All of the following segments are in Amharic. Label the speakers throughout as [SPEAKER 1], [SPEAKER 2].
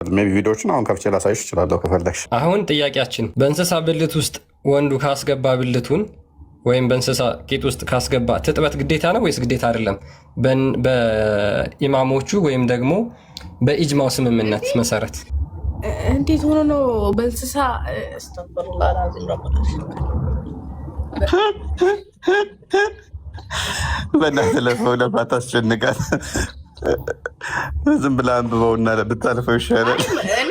[SPEAKER 1] ሜቢ ቪዲዮዎችን አሁን ከፍቼ ላሳይሽ እችላለሁ ከፈለግሽ።
[SPEAKER 2] አሁን ጥያቄያችን በእንስሳ ብልት ውስጥ ወንዱ ካስገባ ብልቱን ወይም በእንስሳ ቂጥ ውስጥ ካስገባ ትጥበት ግዴታ ነው ወይስ ግዴታ አይደለም? በኢማሞቹ ወይም ደግሞ በኢጅማው ስምምነት መሰረት
[SPEAKER 3] እንዴት ሆኖ ነው በእንስሳ
[SPEAKER 1] በእናትህ ለፈው ለማታስጨንቃት ዝም ብላ አንብበውና ብታልፈው ይሻላል።
[SPEAKER 3] እኔ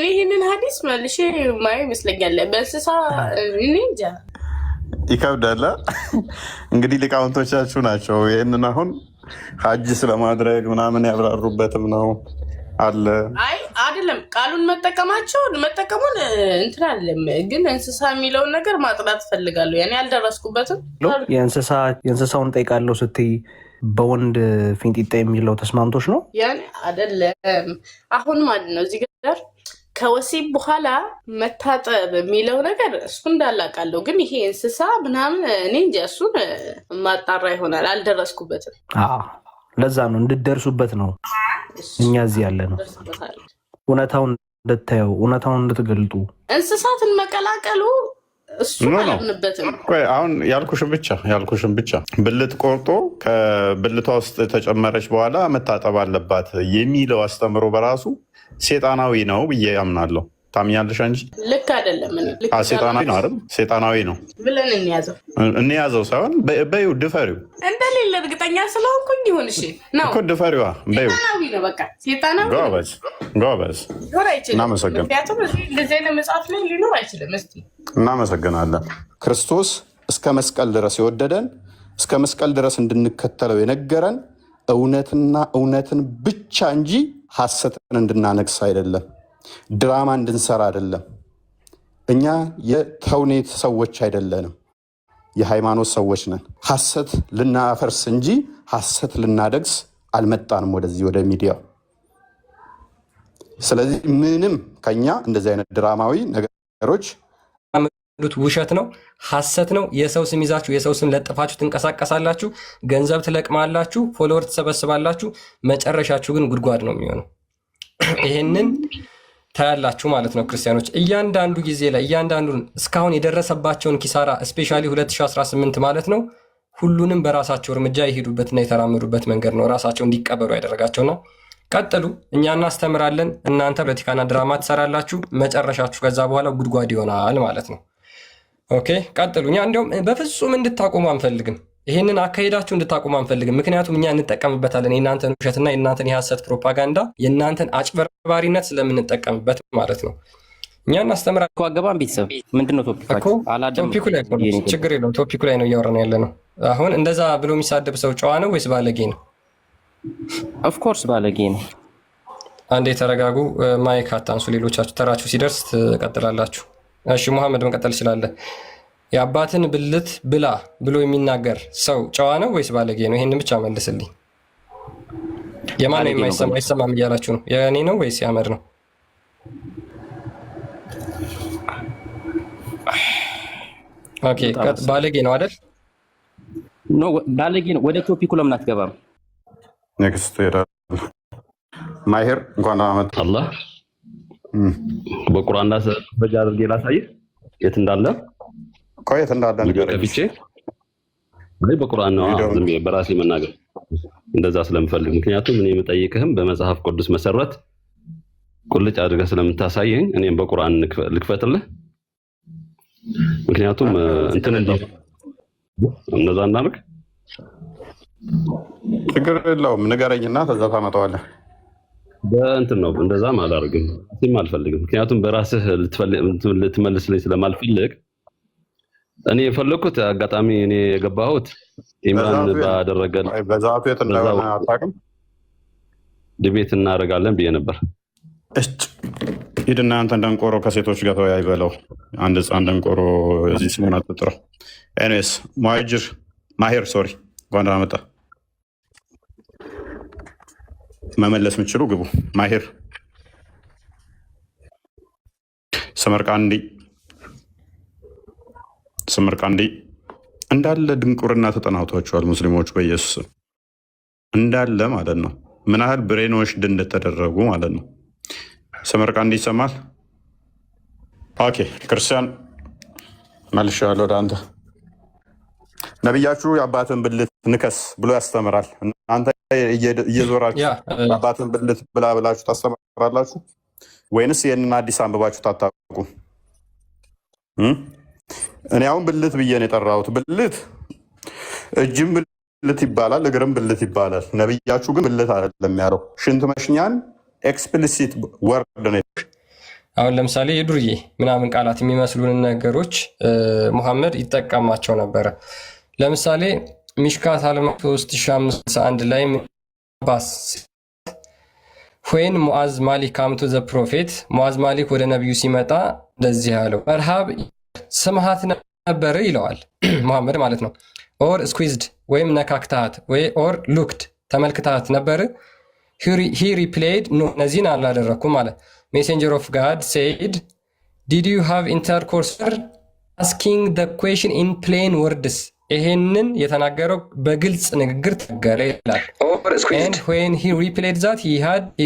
[SPEAKER 3] ይህንን ሀዲስ መልሼ ማየው ይመስለኛል። በእንስሳ እኔ እንጃ
[SPEAKER 1] ይከብዳላ። እንግዲህ ሊቃውንቶቻችሁ ናቸው ይህንን አሁን ሀጅ ስለማድረግ ምናምን ያብራሩበትም ነው አለ። አይ
[SPEAKER 3] አይደለም ቃሉን መጠቀሙን እንትን አለም፣ ግን እንስሳ የሚለውን ነገር ማጥናት እፈልጋለሁ። ያኔ አልደረስኩበትም።
[SPEAKER 4] የእንስሳውን ጠይቃለሁ ስትይ በወንድ ፊንጢጣ የሚለው ተስማምቶች ነው?
[SPEAKER 3] ያኔ አይደለም አሁን ማለት ነው እዚህ ጋር ከወሲብ በኋላ መታጠብ የሚለው ነገር እሱ እንዳላቃለሁ፣ ግን ይሄ እንስሳ ምናምን እኔ እንጃ፣ እሱን ማጣራ ይሆናል። አልደረስኩበትም።
[SPEAKER 4] ለዛ ነው እንድደርሱበት ነው እኛ እዚህ ያለ ነው። እውነታውን እንድታየው፣ እውነታውን እንድትገልጡ። እንስሳትን
[SPEAKER 3] መቀላቀሉ እሱ አልሆንበትም።
[SPEAKER 1] አሁን ያልኩሽን ብቻ ብልት ቆርጦ ከብልቷ ውስጥ ተጨመረች በኋላ መታጠብ አለባት የሚለው አስተምሮ በራሱ ሴጣናዊ ነው ብዬ አምናለሁ። ታምኛለሽ እንጂ ልክ
[SPEAKER 3] አይደለም።
[SPEAKER 1] ሴጣናዊ ነው አይደል? ሴጣናዊ ነው ብለን እንያዘው ሳይሆን በይው ድፈሪው
[SPEAKER 3] እንደሌለ እርግጠኛ ስለሆንኩኝ ይሁን እሺ ነው
[SPEAKER 1] እኮ ድፈሪዋ በይው።
[SPEAKER 3] ሴጣናዊ ነው በቃ ሴጣናዊ።
[SPEAKER 1] ጎበዝ እናመሰግናለን።
[SPEAKER 3] ምክንያቱም እንደዚህ አይነት መጽሐፍ ላይ ሊኖር አይችልም። እስኪ
[SPEAKER 1] እናመሰግናለን። ክርስቶስ እስከ መስቀል ድረስ የወደደን እስከ መስቀል ድረስ እንድንከተለው የነገረን እውነትና እውነትን ብቻ እንጂ ሐሰትን እንድናነግስ አይደለም፣ ድራማ እንድንሰራ አይደለም። እኛ የተውኔት ሰዎች አይደለንም፣ የሃይማኖት ሰዎች ነን። ሐሰት ልናፈርስ እንጂ ሐሰት ልናደግስ አልመጣንም ወደዚህ ወደ ሚዲያው። ስለዚህ ምንም ከኛ እንደዚህ አይነት ድራማዊ ነገሮች
[SPEAKER 2] ውሸት ነው፣ ሐሰት ነው። የሰው ስም ይዛችሁ የሰው ስም ለጥፋችሁ ትንቀሳቀሳላችሁ፣ ገንዘብ ትለቅማላችሁ፣ ፎሎወር ትሰበስባላችሁ፣ መጨረሻችሁ ግን ጉድጓድ ነው የሚሆነው። ይሄንን ታያላችሁ ማለት ነው። ክርስቲያኖች እያንዳንዱ ጊዜ ላይ እያንዳንዱን እስካሁን የደረሰባቸውን ኪሳራ እስፔሻሊ 2018 ማለት ነው ሁሉንም በራሳቸው እርምጃ የሄዱበትና የተራመዱበት መንገድ ነው ራሳቸው እንዲቀበሉ ያደረጋቸውና ቀጥሉ። እኛ እናስተምራለን፣ እናንተ ፖለቲካና ድራማ ትሰራላችሁ፣ መጨረሻችሁ ከዛ በኋላ ጉድጓድ ይሆናል ማለት ነው። ኦኬ ቀጥሉ። እኛ እንዲያውም በፍጹም እንድታቆሙ አንፈልግም። ይህንን አካሄዳችሁ እንድታቆሙ አንፈልግም። ምክንያቱም እኛ እንጠቀምበታለን። የእናንተን ውሸትና የእናንተን የሐሰት ፕሮፓጋንዳ የእናንተን አጭበርባሪነት ስለምንጠቀምበት ማለት ነው። እኛ እናስተምራለን
[SPEAKER 5] እኮ አገባን። ቤተሰብ ምንድን ነው
[SPEAKER 2] ቶፒኩ ላይ ችግር የለውም። ቶፒኩ ላይ ነው እያወራን ያለ ነው። አሁን እንደዛ ብሎ የሚሳደብ ሰው ጨዋ ነው ወይስ ባለጌ ነው?
[SPEAKER 5] ኦፍኮርስ ባለጌ ነው።
[SPEAKER 2] አንዴ ተረጋጉ። ማይክ አታንሱ። ሌሎቻችሁ ተራችሁ ሲደርስ ትቀጥላላችሁ። እሺ ሙሐመድ መቀጠል ይችላለ። የአባትን ብልት ብላ ብሎ የሚናገር ሰው ጨዋ ነው ወይስ ባለጌ ነው? ይህንን ብቻ መልስልኝ። የማን አይሰማም እያላችሁ ነው? የእኔ ነው ወይስ የአመድ ነው? ኦኬ ባለጌ ነው አይደል?
[SPEAKER 5] ባለጌ ነው። ወደ ቶፒኩ ለምን አትገባም?
[SPEAKER 1] ኔክስት ሄዳል። ማሄር እንኳን አመት
[SPEAKER 6] አላህ በቁርአን በጃ አድርጌ ላሳይህ የት እንዳለ
[SPEAKER 1] ቆየት እንዳለ ነገር
[SPEAKER 6] ከፍቼ በቁርአን ነው ዝም በራሴ መናገር እንደዛ ስለምፈልግ፣ ምክንያቱም እኔ የምጠይቅህም በመጽሐፍ ቅዱስ መሰረት ቁልጭ አድርገህ ስለምታሳየኝ እኔም በቁርአን ልክፈትልህ። ምክንያቱም እንትን እንደዛ እናድርግ።
[SPEAKER 1] ችግር የለውም ንገረኝና ከዛ ታመጣዋለህ።
[SPEAKER 6] በእንትን ነው እንደዛም አላደርግም፣ እኔም አልፈልግም። ምክንያቱም በራስህ ልትመልስልኝ ስለማልፈልግ እኔ የፈለኩት አጋጣሚ እኔ የገባሁት ኢምራን ባደረገን
[SPEAKER 1] በዛቱ የት እንደሆነ አታውቅም።
[SPEAKER 6] ዲቤት እናደርጋለን ብዬ ነበር።
[SPEAKER 1] እሺ ሂድና አንተ ደንቆሮ ከሴቶች ጋር ተወያይ በለው። አንድ ህፃን ደንቆሮ እዚህ ስሙን አትጥረው። ኤኒዌይስ ማሄር ሶሪ ጓንዳ መጣ መመለስ የምችሉ ግቡ። ማሄር ስመርቃንዲ እንዳለ ድንቁርና ተጠናውቷቸዋል ሙስሊሞች በኢየሱስ እንዳለ ማለት ነው። ምን ያህል ብሬኖች እንደተደረጉ ማለት ነው። ሰመርቃንዲ ይሰማል? ኦኬ ክርስቲያን መልሻለሁ ወደ አንተ። ነቢያችሁ የአባትን ብልት ንከስ ብሎ ያስተምራል። እናንተ እየዞራችሁ የአባትን ብልት ብላ ብላችሁ ታስተምራላችሁ ወይንስ ይህንን አዲስ አንብባችሁ ታታቁ? እኔ አሁን ብልት ብዬ ነው የጠራሁት። ብልት እጅም ብልት ይባላል፣ እግርም ብልት ይባላል። ነቢያችሁ ግን ብልት አይደለም ያለው። ሽንት መሽኛን ኤክስፕሊሲት ወርድ ነው።
[SPEAKER 2] አሁን ለምሳሌ የዱርዬ ምናምን ቃላት የሚመስሉን ነገሮች ሙሐመድ ይጠቀማቸው ነበረ። ለምሳሌ ሚሽካት አለማ 3551 ላይ ባስ ወይን ሙዓዝ ማሊክ ካምቱ ዘ ፕሮፌት ሙዓዝ ማሊክ ወደ ነቢዩ ሲመጣ እንደዚህ ያለው መርሃብ ስምሃት ነበር ይለዋል ሙሐመድ ማለት ነው። ኦር ስኩዝድ ወይም ነካክታት ወይ ኦር ሉክድ ተመልክታት ነበር። ሂ ሪፕሌይድ ኖ እነዚህን አላደረኩም ማለት። ሜሴንጀር ኦፍ ጋድ ሴድ ዲድ ዩ ሃቭ ኢንተርኮርስ አስኪንግ ደ ኩዌሽን ኢን ፕሌን ወርድስ ይሄንን የተናገረው በግልጽ ንግግር ተገረ ይላል። ኤንድ ዌን ሂ ሪፕሌይድ ዛት ሂ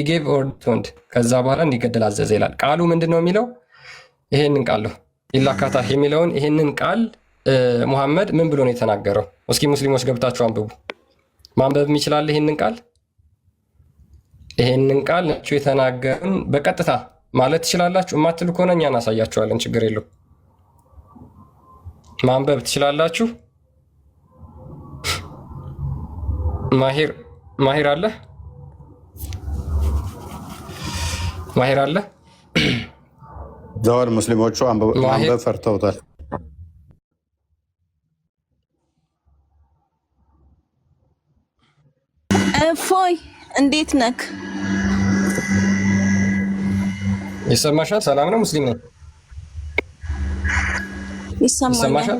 [SPEAKER 2] ጌቭ ኦርደር ከዛ በኋላ እንዲገደል አዘዘ ይላል። ቃሉ ምንድን ነው የሚለው? ይሄንን ቃል ነው ኢላካታ የሚለውን ይሄንን ቃል ሙሐመድ ምን ብሎ ነው የተናገረው? እስኪ ሙስሊሞች ገብታችሁ አንብቡ። ማንበብ የሚችላል ይሄንን ቃል? ይሄንን ቃል ነጩ የተናገሩን በቀጥታ ማለት ትችላላችሁ? የማትሉ ከሆነ እኛ እናሳያችኋለን፣ ችግር የለው። ማንበብ ትችላላችሁ? ማሂር አለ? ማሂር አለ?
[SPEAKER 1] ዘወር ሙስሊሞቹ ማንበብ ፈርተውታል።
[SPEAKER 7] እፎይ እንዴት ነክ?
[SPEAKER 2] ይሰማሻል? ሰላም ነው? ሙስሊም ነው?
[SPEAKER 7] ይሰማሻል?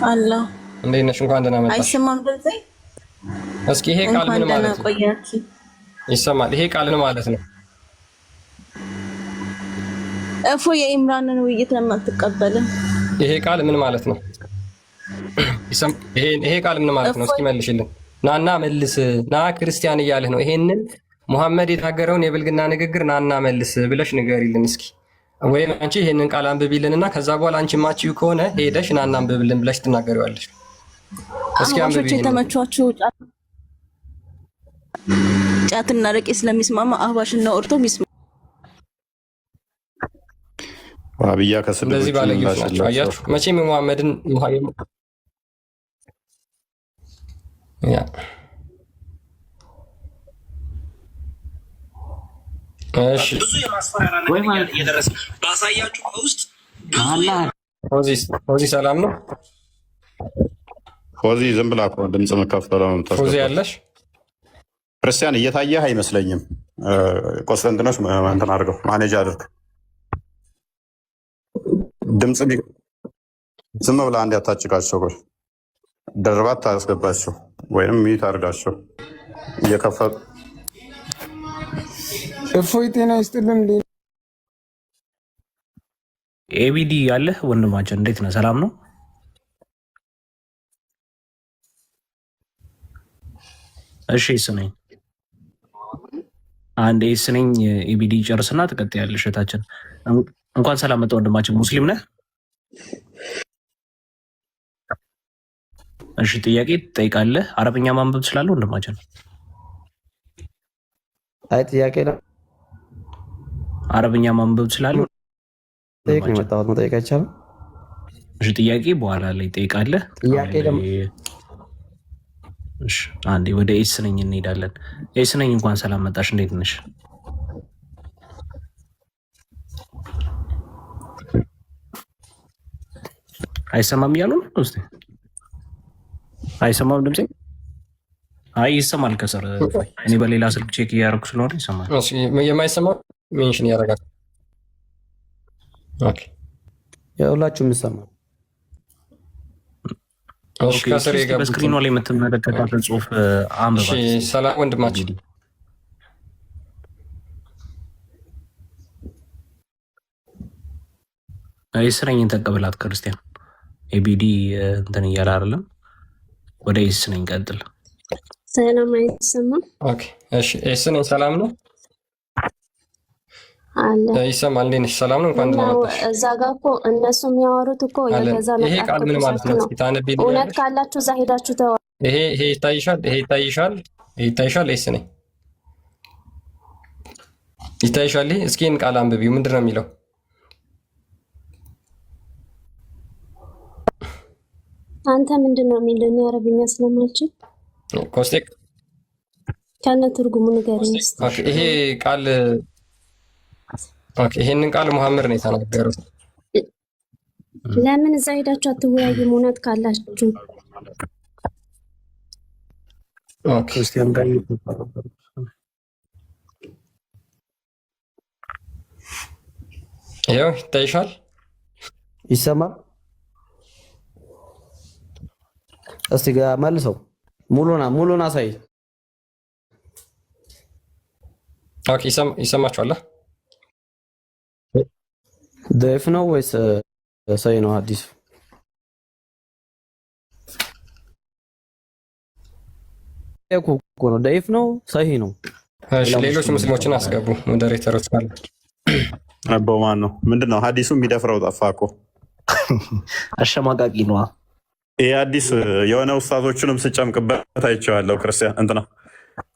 [SPEAKER 7] አላ
[SPEAKER 2] እንዴት ነሽ? እንኳን ደህና መጣሽ።
[SPEAKER 7] አይሰማም? በዚህ
[SPEAKER 2] እስኪ ይሄ ቃል ምን ማለት ነው? ይሰማል? ይሄ ቃል ምን ማለት ነው?
[SPEAKER 7] እፎይ የኢምራንን ውይይት ለምን አትቀበልም?
[SPEAKER 2] ይሄ ቃል ምን ማለት ነው? ይሄ ቃል ምን ማለት ነው? እስኪ መልሽልን። ናና መልስ። ና ክርስቲያን እያለህ ነው። ይሄንን ሙሐመድ የተናገረውን የብልግና ንግግር ናና መልስ ብለሽ ንገሪልን እስኪ። ወይም አንቺ ይሄንን ቃል አንብቢልንና ከዛ በኋላ አንቺ ማቺው ከሆነ ሄደሽ ናና አንብብልን ብለሽ ትናገሪዋለሽ። እስኪ አንብቢ።
[SPEAKER 7] የተመቿችሁ ጫትና ረቄ ስለሚስማማ አህባሽና ኦርቶ ሚስማ
[SPEAKER 1] ዋብያ ከስድብ
[SPEAKER 2] እንደዚህ ባለጌዎች ናቸው። አያችሁ መቼም ሙሐመድን ያ እሺ ብዙ የማስፈራሪያ ነገር እየደረሰ ባሳያችሁ በውስጥ ሆዚ ሰላም ነው።
[SPEAKER 1] ሆዚ ዝም ብላ እኮ ድምፅ መካፈለው
[SPEAKER 2] ሆዚ ያለሽ
[SPEAKER 1] ክርስቲያን እየታየህ አይመስለኝም። ቆስጠንጥኖች እንትን አድርገው ማኔጅ አድርግ። ድምፅ ዝም ብላ አንድ ያታጭቃቸው ደርባት ታያስገባቸው ወይም ሚት አድርጋቸው እየከፈቱ
[SPEAKER 8] እፎይ ጤና ይስጥልም።
[SPEAKER 4] ኤቢዲ ያለህ ወንድማችን እንዴት ነህ? ሰላም ነው? እሺ ስነኝ አንድ ስነኝ ኤቢዲ ጨርስና ትቀጥያለሽ። እህታችን እንኳን ሰላም መጣ ወንድማችን። ሙስሊም ነህ? እሺ ጥያቄ ትጠይቃለህ? አረብኛ ማንበብ ትችላለህ ወንድማችን?
[SPEAKER 9] አይ ጥያቄ
[SPEAKER 4] አረብኛ ማንበብ ትችላለህ?
[SPEAKER 9] ጠይቅ ነው የመጣሁት። መጠየቅ አይቻልም?
[SPEAKER 4] እሺ ጥያቄ በኋላ ላይ ትጠይቃለህ።
[SPEAKER 9] ጥያቄ ደግሞ
[SPEAKER 4] እሺ አንዴ ወደ ኤስ ነኝ እንሄዳለን። ኤስ ነኝ እንኳን ሰላም መጣሽ። እንዴት ነሽ? አይሰማም እያሉ ነው እስቲ አይሰማም ድምጼ? አይ ይሰማል ከስር። እኔ በሌላ ስልክ ቼክ እያደረኩ ስለሆነ ይሰማል።
[SPEAKER 2] እሺ የማይሰማው ሜንሽን ያደርጋል። ኦኬ
[SPEAKER 9] የሁላችሁም ይሰማል።
[SPEAKER 2] እሺ ከስር የገቡት
[SPEAKER 4] በስክሪኑ ላይ የምትመለከታትን ጽሁፍ አንብባት።
[SPEAKER 2] እሺ ሰላም ወንድማችን።
[SPEAKER 4] አይ ስረኝን ተቀበላት ክርስቲያን። ኤቢዲ እንትን እያለ አይደለም። ወደ ኤስ ነኝ ቀጥል።
[SPEAKER 7] ሰላም አይሰማም?
[SPEAKER 2] ኦኬ እሺ ኤስ ነኝ ሰላም ነው?
[SPEAKER 10] አለ
[SPEAKER 2] ይሰማል። እንዴት ነሽ? ሰላም ነው። እንኳን ደህና መጣሽ።
[SPEAKER 10] እዛ ጋር እኮ እነሱ የሚያወሩት እኮ የገዛ
[SPEAKER 2] ይሄ ቃል ምን ማለት ነው? እስኪ ታነቢልኝ።
[SPEAKER 10] እውነት ካላችሁ እዛ ሄዳችሁ ተዋ።
[SPEAKER 2] ይሄ ይታይሻል? ይሄ ይታይሻል? እይስ ነኝ ይታይሻል? እስኪ ይህን ቃል አንብቢው። ምንድን ነው የሚለው?
[SPEAKER 10] አንተ ምንድን ነው የሚለው? አረብኛ ስለማልችል
[SPEAKER 2] ኮስቴክ
[SPEAKER 10] ከነ ትርጉሙ ንገረኝ።
[SPEAKER 2] ይሄ ቃል ይሄንን ቃል መሐመድ ነው የተናገሩት።
[SPEAKER 10] ለምን እዛ ሄዳችሁ አትወያዩም? እውነት ካላችሁ
[SPEAKER 4] ክርስቲያን ጋር
[SPEAKER 2] ይኸው ይታይሻል?
[SPEAKER 9] ይሰማል? እስቲ ጋር መልሰው ሙሉን አሳይ።
[SPEAKER 2] ኦኬ ይሰማችኋል?
[SPEAKER 9] ضعيف ነው ወይስ ሰይ ነው? ሐዲስ እኮ ነው። ضعيف ነው ሰሂህ ነው?
[SPEAKER 2] እሺ ሌሎች ሙስሊሞችን አስገቡ ሞዴሬተሮች ካሉ።
[SPEAKER 1] አባው ማን ነው? ምንድነው ሐዲሱ የሚደፍረው? ጠፋ እኮ
[SPEAKER 4] አሸማቃቂ ነው
[SPEAKER 1] ይሄ ሐዲስ። የሆነ ኡስታዞቹንም ስጨምቅበት አይቼዋለሁ። ክርስቲያን እንትና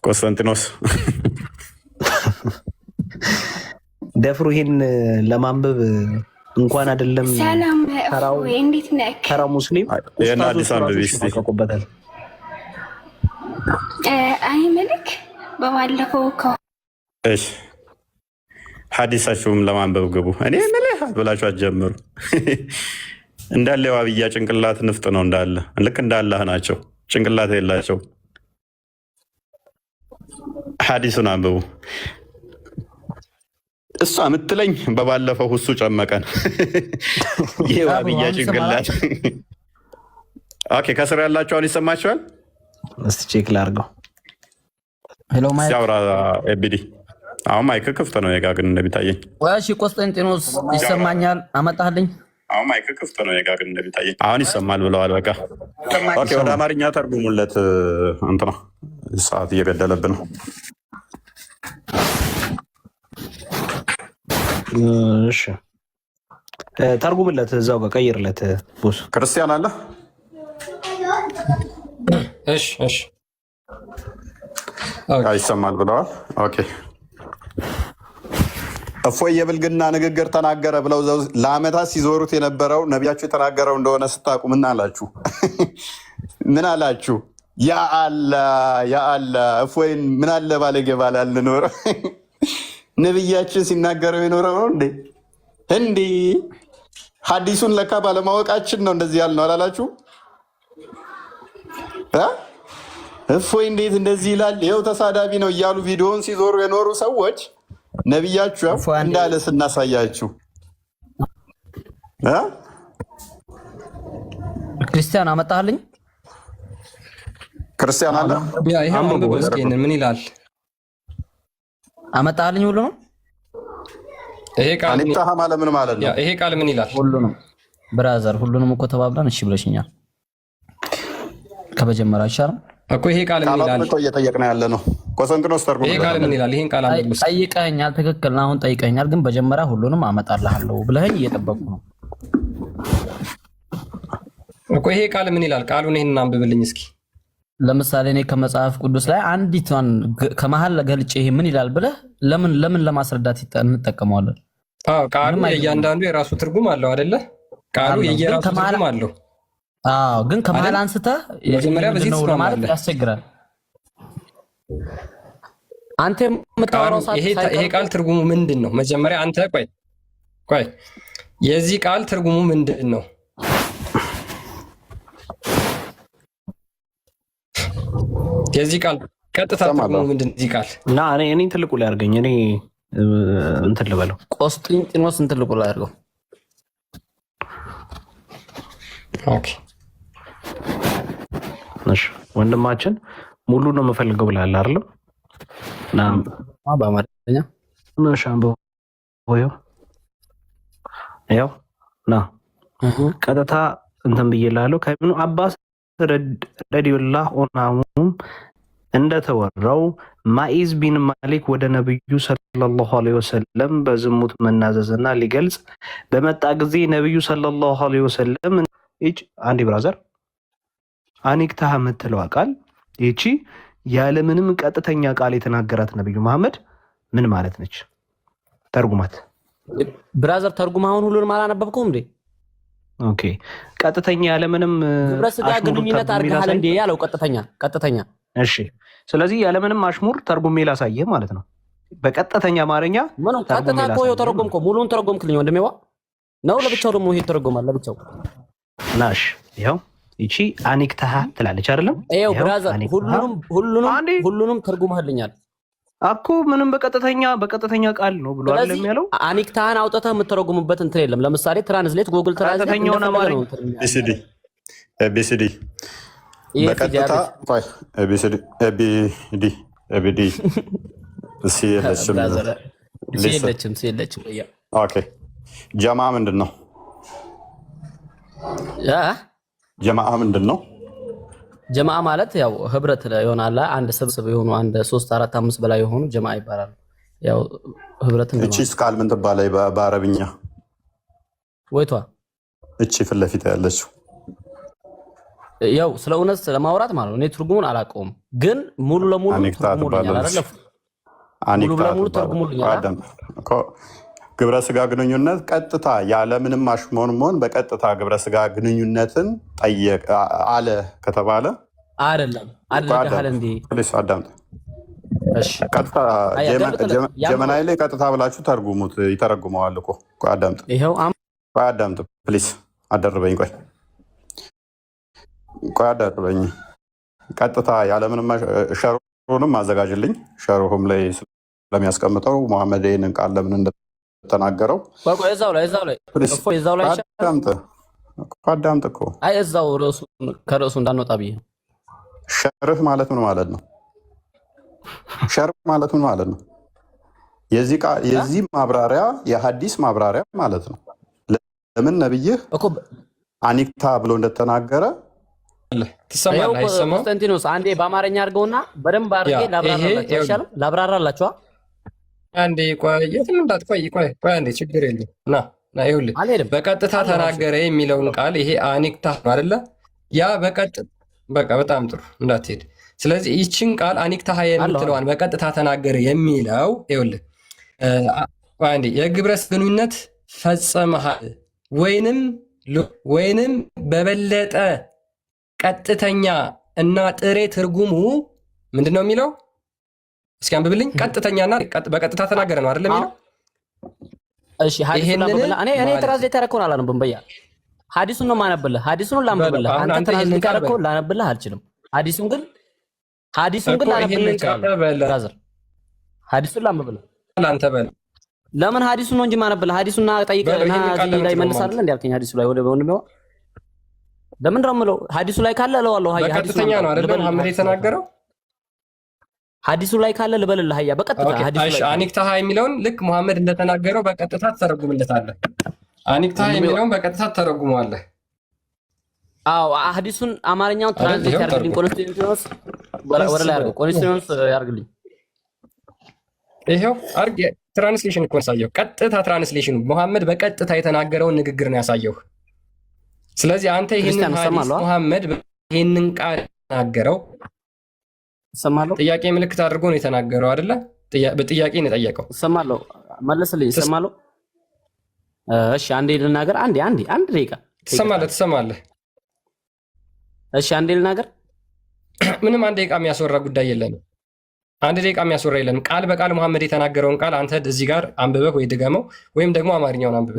[SPEAKER 1] ቆስጠንጢኖስ
[SPEAKER 4] ደፍሩ ይሄን ለማንበብ እንኳን አይደለም
[SPEAKER 10] ሰላም ወይ እንዴት ነህ?
[SPEAKER 4] ተራ ሙስሊም
[SPEAKER 1] ይሄን ሐዲስ አንብቢ እስቲ።
[SPEAKER 10] አይ መልክ በባለፈው
[SPEAKER 1] እሺ ሐዲሳችሁም ለማንበብ ግቡ። እኔ ምልህ ብላችሁ አትጀምሩ። እንዳለ የዋብያ ጭንቅላት ንፍጥ ነው እንዳለ ልክ እንዳላህ ናቸው። ጭንቅላት የላቸው። ሐዲሱን አንብቡ። እሷ የምትለኝ በባለፈው ሁሱ ጨመቀን የዋብያ ጭንቅላት። ኦኬ ከስር ያላችሁ አሁን ይሰማችኋል?
[SPEAKER 4] እስቲ ቼክ ላድርገው።
[SPEAKER 11] ሄሎ ማይክ
[SPEAKER 1] ሲያወራ ኤቢዲ አሁን ማይክ ክፍት ነው። የጋ ግን እንደሚታየኝ
[SPEAKER 11] እሺ ቆስጠንጢኖስ ይሰማኛል? አመጣህልኝ?
[SPEAKER 1] አሁን ማይክ ክፍት ነው። የጋ ግን እንደሚታየኝ አሁን ይሰማል ብለዋል። በቃ ኦኬ ወደ አማርኛ ተርጉሙለት። እንትና ሰዓት እየገደለብን ነው።
[SPEAKER 4] እሺ ተርጉምለት፣ እዛው ጋር ቀይርለት። ቦስ
[SPEAKER 1] ክርስቲያን አለ።
[SPEAKER 2] እሺ
[SPEAKER 1] ይሰማል ብለዋል። ኦኬ እፎይ የብልግና ንግግር ተናገረ ብለው ለአመታት ሲዞሩት የነበረው ነቢያችሁ የተናገረው እንደሆነ ስታውቁ ምን አላችሁ? ምን አላችሁ? ያ አላ እፎይን ምን አለ ባለጌ ባለ አልኖረ ነቢያችን ሲናገረው የኖረው ነው እንዴ? እንዲህ ሐዲሱን ለካ ባለማወቃችን ነው እንደዚህ ያልነው አላላችሁ? እፎይ እንዴት እንደዚህ ይላል? ይኸው ተሳዳቢ ነው እያሉ ቪዲዮውን ሲዞሩ የኖሩ ሰዎች ነቢያችሁ እንዳለ ስናሳያችሁ
[SPEAKER 11] ክርስቲያን አመጣህልኝ?
[SPEAKER 1] ክርስቲያን አለ።
[SPEAKER 2] ይሄ ምን ይላል?
[SPEAKER 11] አመጣህልኝ? ሁሉ ነው
[SPEAKER 2] ይሄ ቃል
[SPEAKER 1] ምን ማለት ነው?
[SPEAKER 2] ይሄ ቃል ምን ይላል?
[SPEAKER 11] ሁሉንም ብራዘር፣ ሁሉንም እኮ ተባብለን እሺ ብለሽኛል። ከመጀመሪያ አይሻልም
[SPEAKER 2] እኮ ይሄ ቃል ምን ይላል?
[SPEAKER 1] እየጠየቅን ያለ ነው። ቆስጠንጢኖስ ተርጉም።
[SPEAKER 2] ይሄ ቃል ምን ይላል? ይሄን ቃል አንብብ።
[SPEAKER 11] ጠይቀኸኛል፣ ትክክል ነው። አሁን ጠይቀኸኛል፣ ግን መጀመሪያ ሁሉንም አመጣልሃለሁ ብለኸኝ እየጠበቁ ነው
[SPEAKER 2] እኮ። ይሄ ቃል ምን ይላል? ቃሉን ይሄን አንብብልኝ እስኪ።
[SPEAKER 11] ለምሳሌ እኔ ከመጽሐፍ ቅዱስ ላይ አንዲቷን ከመሀል ገልጬ ይሄ ምን ይላል ብለህ ለምን ለማስረዳት እንጠቀመዋለን?
[SPEAKER 2] አዎ ቃሉ የእያንዳንዱ የራሱ ትርጉም አለው አይደለ? ቃሉ የየራሱ ትርጉም አለው።
[SPEAKER 11] አዎ ግን ከመሀል አንስተህ
[SPEAKER 2] መጀመሪያ በዚህ
[SPEAKER 11] ማለት ያስቸግራል። አንተ የምታወራው
[SPEAKER 2] ይሄ ቃል ትርጉሙ ምንድን ነው? መጀመሪያ አንተ ቆይ የዚህ ቃል ትርጉሙ ምንድን ነው? የዚህ ቃል ቀጥታ ትርጉሙ ምንድን ነው? እዚህ ቃል
[SPEAKER 4] እና እኔ ትልቁ ላይ አድርገኝ። እኔ እንትን ልበለው።
[SPEAKER 11] ቆስጠንጢኖስ ትልቁ ላይ አድርገው።
[SPEAKER 2] ኦኬ
[SPEAKER 4] እሺ ወንድማችን ሙሉ ነው የምፈልገው ብለሃል አይደል? ና
[SPEAKER 11] በአማርኛ
[SPEAKER 4] ሻምቦ ወይ ያው ና ቀጥታ እንትን ብዬልሃለሁ። ከኢብኑ አባስ ረዲየላሁ ዐንሁ እንደተወራው ማኢዝ ቢን ማሊክ ወደ ነብዩ ሰለላሁ ዐለይሂ ወሰለም በዝሙት መናዘዝና ሊገልጽ በመጣ ጊዜ ነብዩ ሰለላሁ ዐለይሂ ወሰለም አንዲ ብራዘር አኒክታህ የምትለዋ ቃል ይቺ ያለምንም ቀጥተኛ ቃል የተናገራት ነብዩ መሐመድ ምን ማለት ነች? ተርጉማት
[SPEAKER 11] ብራዘር። ተርጉም አሁን ሁሉንም አላነበብከውም እንዴ?
[SPEAKER 4] ኦኬ ቀጥተኛ ያለምንም
[SPEAKER 11] ግብረ ስጋ ግንኙነት አድርገሃል እንዴ ያለው ቀጥተኛ።
[SPEAKER 4] እሺ ስለዚህ ያለምንም አሽሙር ተርጉሜ ላሳየህ ማለት ነው። በቀጥተኛ አማርኛ
[SPEAKER 11] ምን ቀጥታ እኮ ይኸው ተረጎምከው። ሙሉን ተረጎምክልኝ ወንድሜዋ ነው። ለብቻው ደግሞ ይሄ ተረጎማል ለብቻው።
[SPEAKER 4] ናሽ ይኸው ይቺ አኒክታህ ትላለች አይደለም?
[SPEAKER 11] ይኸው ብራዘር ሁሉንም ተርጉመህልኛል
[SPEAKER 4] እኮ ምንም በቀጥተኛ ቃል ነው ብሎ አይደለም ያለው።
[SPEAKER 11] አኒክታህን አውጥተህ የምትተረጉምበት እንትን የለም። ለምሳሌ ትራንስሌት ጉግል ትራንስሌት
[SPEAKER 1] ኤቢሲዲ በቀጥታ ኤቢዲ
[SPEAKER 11] የለችም።
[SPEAKER 1] ኦኬ ጀማ ምንድን ነው? ጀማዓ ምንድን ነው?
[SPEAKER 11] ጀማዓ ማለት ያው ህብረት ይሆናል። አንድ ስብስብ የሆኑ አንድ 3 4 5 በላይ የሆኑ ጀማዓ ይባላሉ። ያው ህብረት ነው።
[SPEAKER 1] እቺ ቃል ምን ትባላለች በአረብኛ?
[SPEAKER 11] ወይቷ
[SPEAKER 1] እቺ ፊት ለፊት ያለችው
[SPEAKER 11] ያው ስለ እውነት ስለማውራት ማለት ነው። እኔ ትርጉሙን አላውቀውም፣ ግን ሙሉ ለሙሉ ተርጉሙልኛል አይደል? ሙሉ ለሙሉ ተርጉሙልኛል።
[SPEAKER 1] ግብረ ስጋ ግንኙነት ቀጥታ ያለምንም አሽሞንሞን በቀጥታ ግብረ ስጋ ግንኙነትን ጠየቅ አለ ከተባለ
[SPEAKER 11] አይደለም አድርገሃል እንዴ?
[SPEAKER 1] አዳምጥ። እሺ ቀጥታ ጀመናይ ላይ ቀጥታ ብላችሁ ተርጉሙት፣ ይተረጉመዋል እኮ። አዳምጥ፣
[SPEAKER 11] ይሄው
[SPEAKER 1] አዳምጥ ፕሊስ። አደርበኝ ቆይ አደርበኝ። ቀጥታ ያለምንም ሸሩንም አዘጋጅልኝ። ሸሩሁም ላይ ስለሚያስቀምጠው መሐመድ ይህንን ቃል ለምን እንደተናገረው
[SPEAKER 11] እዛው ላይ
[SPEAKER 1] አዳምጥ እኮ።
[SPEAKER 11] አይ እዛው ከርዕሱ እንዳንወጣ ብዬ።
[SPEAKER 1] ሸርህ ማለት ምን ማለት ነው? ሸርህ ማለት ምን ማለት ነው? የዚህ ማብራሪያ የሐዲስ ማብራሪያ ማለት ነው። ለምን ነብይህ አኒክታ ብሎ እንደተናገረ
[SPEAKER 2] ትሰማለህ?
[SPEAKER 11] ኮንስታንቲኖስ አንዴ በአማርኛ አድርገውና በደንብ አድርጌ ላብራራላችሁ።
[SPEAKER 2] አንዴ ቆይ፣ የትም እንዳትቆይ። ቆይ አንዴ፣ ችግር የለም። ና ይኸውልህ፣ በቀጥታ ተናገረ የሚለውን ቃል ይሄ አኒክታ አይደለ? ያ በቃ በጣም ጥሩ እንዳትሄድ። ስለዚህ ይችን ቃል አኒክታ የምትለዋን በቀጥታ ተናገረ የሚለው ይኸውልህ፣ አንዴ የግብረ ስጋ ግንኙነት ፈጸመሃል ወይንም በበለጠ ቀጥተኛ እና ጥሬ ትርጉሙ ምንድን ነው የሚለው? እስኪ አንብብልኝ። ቀጥተኛና በቀጥታ ተናገረ ነው አይደለም የሚለው?
[SPEAKER 11] እሺ ሐዲሱን ላንብብልህ። እኔ ትራንስሌት ያደረኩውን አላነብም። በያ ሐዲሱን ነው የማነብልህ። ሐዲሱን ላንብብልህ። አንተ ትራንስሌት ያደረኩውን ላነብልህ አልችልም። ሐዲሱን ግን ላነብልህ እችላለሁ። ብራዘር ሐዲሱን ላንብብልህ።
[SPEAKER 2] አንተ በል
[SPEAKER 11] ለምን ሐዲሱን ነው እንጂ የማነብልህ። ሐዲሱና ጠይቀህና እዚህ ላይ መልሳለህ እንዴ አልከኝ። ሐዲሱ ላይ ወደ ወንድሜዋ ለምን ረምለው? ሐዲሱ ላይ ካለ እለዋለሁ። ሀያ
[SPEAKER 2] በቀጥተኛ ነው አይደል መሐመድ የተናገረው?
[SPEAKER 11] ሐዲሱ ላይ ካለ ልበልልህ። ሀያ በቀጥታ ሐዲሱ ላይ
[SPEAKER 2] አኒክታህ የሚለውን ልክ መሐመድ እንደተናገረው በቀጥታ ተረጉምለታለህ። አኒክታህ የሚለውን በቀጥታ ተረጉመዋለህ።
[SPEAKER 11] አዎ ሐዲሱን አማርኛውን ትራንስሌት ያርግልኝ። ኮንስቲቲዩሽንስ ወደ ላይ አርገው። ኮንስቲቲዩሽንስ ያርግልኝ።
[SPEAKER 2] ይሄው አርግ። ትራንስሌሽን እኮ ያሳየው ቀጥታ ትራንስሌሽኑ መሐመድ በቀጥታ የተናገረውን ንግግር ነው ያሳየው። ስለዚህ አንተ ይሄንን ሐዲስ መሐመድ ይሄንን ቃል ተናገረው
[SPEAKER 11] ሰማለው፣
[SPEAKER 2] ጥያቄ ምልክት አድርጎ ነው የተናገረው አይደለ? በጥያቄ ነው የጠየቀው።
[SPEAKER 11] ሰማለው፣ መልስልኝ። ሰማለው። እሺ አንዴ ልናገር። አንድ ደቂቃ
[SPEAKER 2] ትሰማለህ?
[SPEAKER 11] እሺ አንዴ ልናገር።
[SPEAKER 2] ምንም አንድ ደቂቃ የሚያስወራ ጉዳይ የለንም። አንድ ደቂቃ የሚያስወራ የለንም። ቃል በቃል መሐመድ የተናገረውን ቃል አንተ እዚህ ጋር አንብበህ ወይ ድገመው ወይም ደግሞ አማርኛውን አንብበህ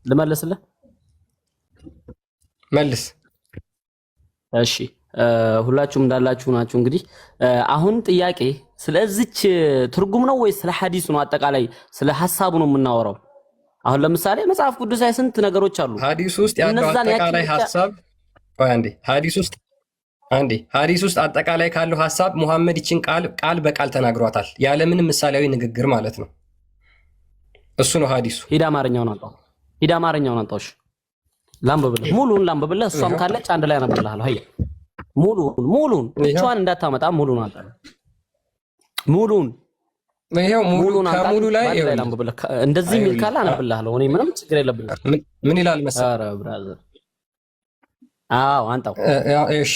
[SPEAKER 11] ልመልስልህ።
[SPEAKER 2] መልስ።
[SPEAKER 11] እሺ ሁላችሁም እንዳላችሁ ናችሁ። እንግዲህ አሁን ጥያቄ ስለዚች ትርጉም ነው ወይስ ስለ ሐዲሱ ነው? አጠቃላይ ስለ ሐሳቡ ነው የምናወራው። አሁን ለምሳሌ መጽሐፍ ቅዱስ ላይ ስንት ነገሮች አሉ።
[SPEAKER 2] ሐዲሱ ውስጥ ያለው አጠቃላይ ሐሳብ ሐዲስ ውስጥ አጠቃላይ ካለው ሐሳብ ሙሐመድ ይችን ቃል በቃል ተናግሯታል፣ ያለምንም ምሳሌያዊ ንግግር ማለት ነው። እሱ ነው ሐዲሱ።
[SPEAKER 11] ሂድ አማርኛውን አንጣው። እሺ ላንብብልህ፣ ሙሉውን ላንብብልህ። እሷም ካለች አንድ ላይ አነብልሃለሁ። ሙሉን ብቻዋን እንዳታመጣ ሙሉን አንተ ሙሉን
[SPEAKER 2] ይሄው ከሙሉ ላይ
[SPEAKER 11] እንደዚህ የሚል ካለ አነብልሃለሁ። እኔ ምንም ችግር የለብኝም።
[SPEAKER 2] ምን ይላል መሰለህ?
[SPEAKER 11] ኧረ ብራዘር አንጣው።
[SPEAKER 2] እሺ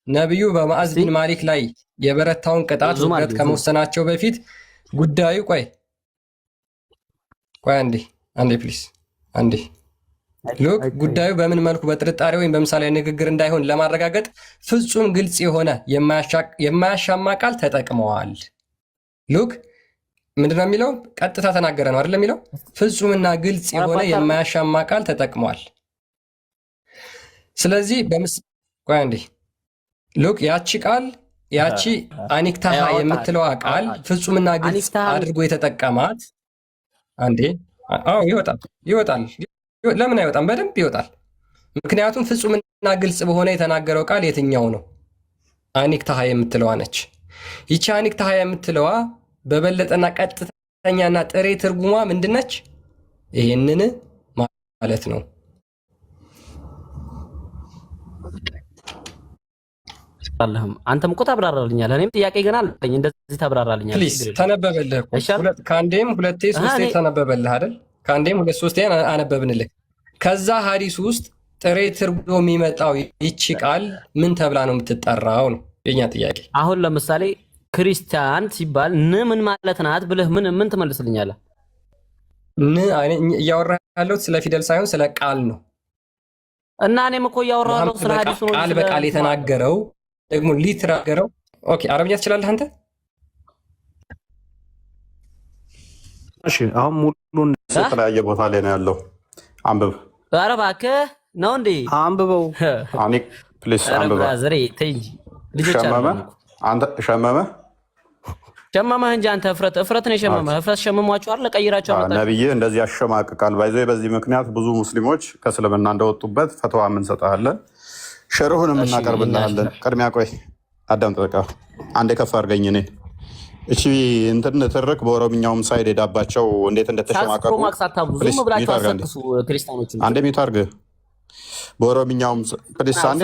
[SPEAKER 2] ነብዩ በማዕዝ ቢን ማሊክ ላይ የበረታውን ቅጣት ውግረት ከመወሰናቸው በፊት ጉዳዩ ቆይ አንዴ ፕሊስ አንዴ ሉክ ጉዳዩ በምን መልኩ በጥርጣሬ ወይም በምሳሌ ንግግር እንዳይሆን ለማረጋገጥ ፍጹም ግልጽ የሆነ የማያሻማ ቃል ተጠቅመዋል። ሉክ ምንድነው የሚለው? ቀጥታ ተናገረ ነው አይደል የሚለው? ፍጹምና ግልጽ የሆነ የማያሻማ ቃል ተጠቅመዋል። ስለዚህ ቆይ አንዴ ሉክ ያቺ አኒክታሃ የምትለዋ ቃል ፍጹምና ግልጽ አድርጎ የተጠቀማት አንዴ ይወጣል። ለምን አይወጣም? በደንብ ይወጣል። ምክንያቱም ፍጹምና ግልጽ በሆነ የተናገረው ቃል የትኛው ነው? አኒክታሃ የምትለዋ ነች። ይቺ አኒክታሃ የምትለዋ በበለጠና ቀጥተኛና ጥሬ ትርጉሟ ምንድነች? ይሄንን ማለት ነው።
[SPEAKER 11] አንተም እኮ ታብራራልኛለህ። እኔም ጥያቄ ገና አለኝ። እንደዚህ ታብራራልኛለህ።
[SPEAKER 2] ፕሊዝ ተነበበልህ እኮ ከአንዴም ሁለቴ ሶስቴ ተነበበልህ አይደል? ከአንዴም ሁለት ሶስቴ አነበብንልህ። ከዛ ሐዲስ ውስጥ ጥሬ ትርጉም የሚመጣው ይቺ ቃል ምን ተብላ ነው የምትጠራው ነው የኛ ጥያቄ።
[SPEAKER 11] አሁን ለምሳሌ ክርስቲያን ሲባል ምን ማለት ናት ብለህ ምን ትመልስልኛለህ?
[SPEAKER 2] እያወራህ ያለሁት ስለ ፊደል ሳይሆን ስለ ቃል ነው።
[SPEAKER 11] እና እኔም እኮ እያወራሁ ያለሁት ስለ ሐዲሱ ነው።
[SPEAKER 2] ቃል በቃል የተናገረው ደግሞ ሊትራገረው። ኦኬ አረብኛ ትችላለህ አንተ?
[SPEAKER 1] እሺ አሁን ሙሉን የተለያየ ቦታ ላይ ነው ያለው። አንብብ።
[SPEAKER 11] ኧረ እባክህ ነው እንዴ?
[SPEAKER 1] አንብበው። አኒክ ፕሊስ አንብበው።
[SPEAKER 11] ብራዘር ተይ እንጂ ልጆች
[SPEAKER 1] አንተ
[SPEAKER 11] ሸመመህ እንጂ አንተ እፍረትን የሸመመህ እፍረት ሸመሟቸዋል። ለቀይራቸው አመጣ
[SPEAKER 1] ነብይ እንደዚህ ያሸማቅቃል። ባይዘይ በዚህ ምክንያት ብዙ ሙስሊሞች ከእስልምና እንደወጡበት ፈተዋ የምንሰጣለን፣ ሸርሁን የምናቀርብልሃለን። ቅድሚያ ቆይ አዳም ተጠቃ አንዴ ከፍ አድርገኝ። እኔ እቺ እንትን ትርክ በኦሮምኛውም ሳይድ ሄዳባቸው እንዴት እንደተሸማቀቁ አንዴ ሚውት አድርግ። በኦሮምኛውም ፕሊስ አንዴ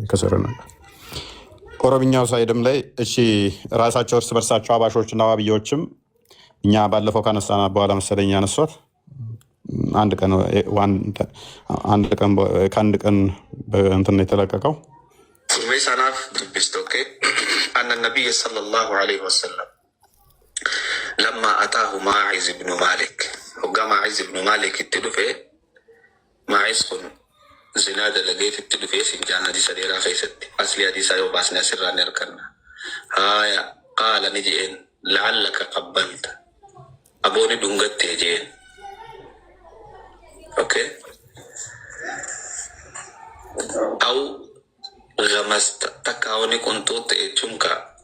[SPEAKER 1] ከሰረና ኦሮምኛው ሳይድም ላይ እሺ ራሳቸው እርስ በርሳቸው አባሾችና ዋብዮችም እኛ ባለፈው ካነሳና በኋላ መሰለኝ ያነሷት ከአንድ ቀን እንትን የተለቀቀው
[SPEAKER 12] ሰናፍ ዱቢስቶኬ አነ ነቢይ ሰለላሁ ዐለይሂ ወሰለም ለማ አታሁ ማዒዝ ብኑ ማሊክ ሆጋ ማዒዝ ብኑ ማሊክ እትዱፌ ማዒዝ ኩን ዚና ደለጌት እትዱፌ ሲንጃን ሀዲሰ ዴራ ኸይሰት አስሊ ሀዲሳ ዮ ባስኒ አስራ ነርከና ሃያ ቃለ ንጅኤን ለዓለከ ቀበልተ አቦኒ ዱንገቴ ጄን اوكي او غمست تكاوني كنت تجمكا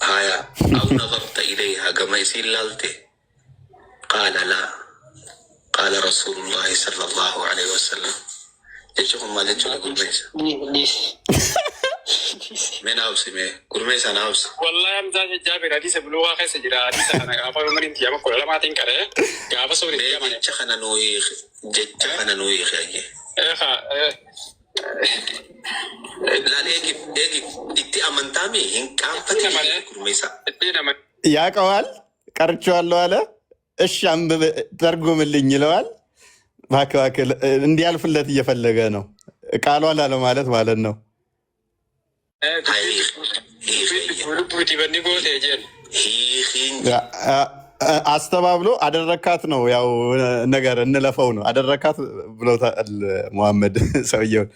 [SPEAKER 12] هيا او نظرت اليها كما يصير لالتي قال لا قال رسول الله صلى الله عليه وسلم يجيكم ما لجوا قرميسا من اوسي مي قرميسا ناوس والله امزاج جابر حديث بلوغا خيس جرا حديث انا غافا عمر انت يا كل ما تنكره غافا سوري يا مان جخنا نوي جخنا نوي خيي لا ليك ديتي امنتامي هين كافته قرميسا
[SPEAKER 1] ያቀዋል ቀርቻለሁ አለ። እሺ አንብብ ተርጉምልኝ ይለዋል። ባክባክል እንዲያልፍለት እየፈለገ ነው። ቃሏን አለ ማለት ነው። አስተባብሎ አደረካት ነው ያው ነገር እንለፈው ነው አደረካት ብሎታል ሙሐመድ ሰውየው።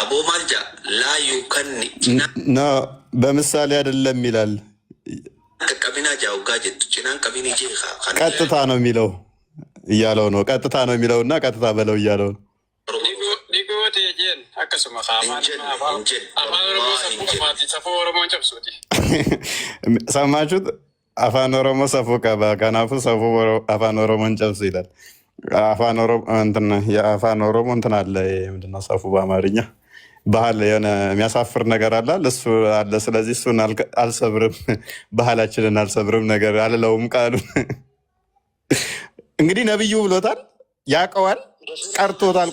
[SPEAKER 12] አቦ ማልጃ ላዩ ከኒ
[SPEAKER 1] በምሳሌ አይደለም ይላል።
[SPEAKER 12] ቀቢና ጃውጋ ጀቱ ጭናን ቀቢኒ ጄኻ
[SPEAKER 1] ቀጥታ ነው የሚለው እያለው ነው። ቀጥታ ነው የሚለውና ቀጥታ በለው እያለው ነው። ሰማችሁት? አፋን ኦሮሞ ሰፉ ቀባ ከናፉ ሰፉ አፋን ኦሮሞን ጨብሱ ይላል። የአፋን ኦሮሞ እንትን አለ ምንድነው ሰፉ በአማርኛ ባህል የሆነ የሚያሳፍር ነገር አለ እሱ አለ። ስለዚህ እሱን አልሰብርም፣ ባህላችንን አልሰብርም ነገር አልለውም ቃሉ። እንግዲህ ነብዩ ብሎታል፣ ያውቀዋል። ቀርቶታል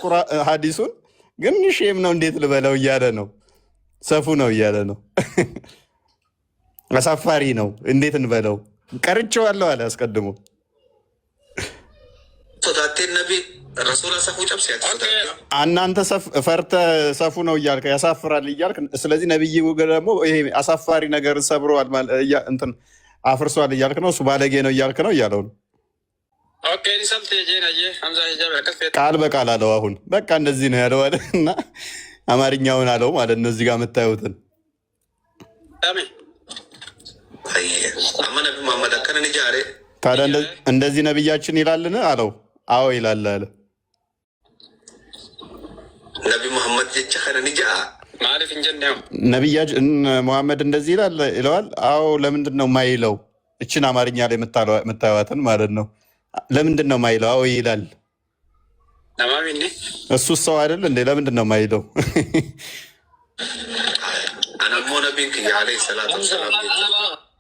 [SPEAKER 1] ሐዲሱን ግን ሼም ነው እንዴት ልበለው እያለ ነው። ሰፉ ነው እያለ ነው። አሳፋሪ ነው እንዴት እንበለው። ቀርቼዋለሁ አለ አስቀድሞ። እናንተ ፈርተ ሰፉ ነው እያልክ ያሳፍራል እያልክ፣ ስለዚህ ነብይ ደግሞ ይሄ አሳፋሪ ነገር ሰብሯል እንትን አፍርሷል እያልክ ነው። እሱ ባለጌ ነው እያልክ ነው እያለው ነው። ቃል በቃል አለው። አሁን በቃ እንደዚህ ነው ያለው አለ እና አማርኛውን አለው ማለት ነው። እዚህ ጋር የምታዩትን ታዲያ እንደዚህ ነብያችን ይላልን አለው። አዎ ይላል አለ ነቢ ሙሐመድ ነቢያችን ሙሐመድ እንደዚህ ይለዋል። አዎ ለምንድን ነው ማይለው? እችን አማርኛ ላይ የምታዩትን ማለት ነው። ለምንድን ነው ማይለው? አዎ ይላል። እሱ ሰው አይደል እንዴ? ለምንድን ነው ማይለው?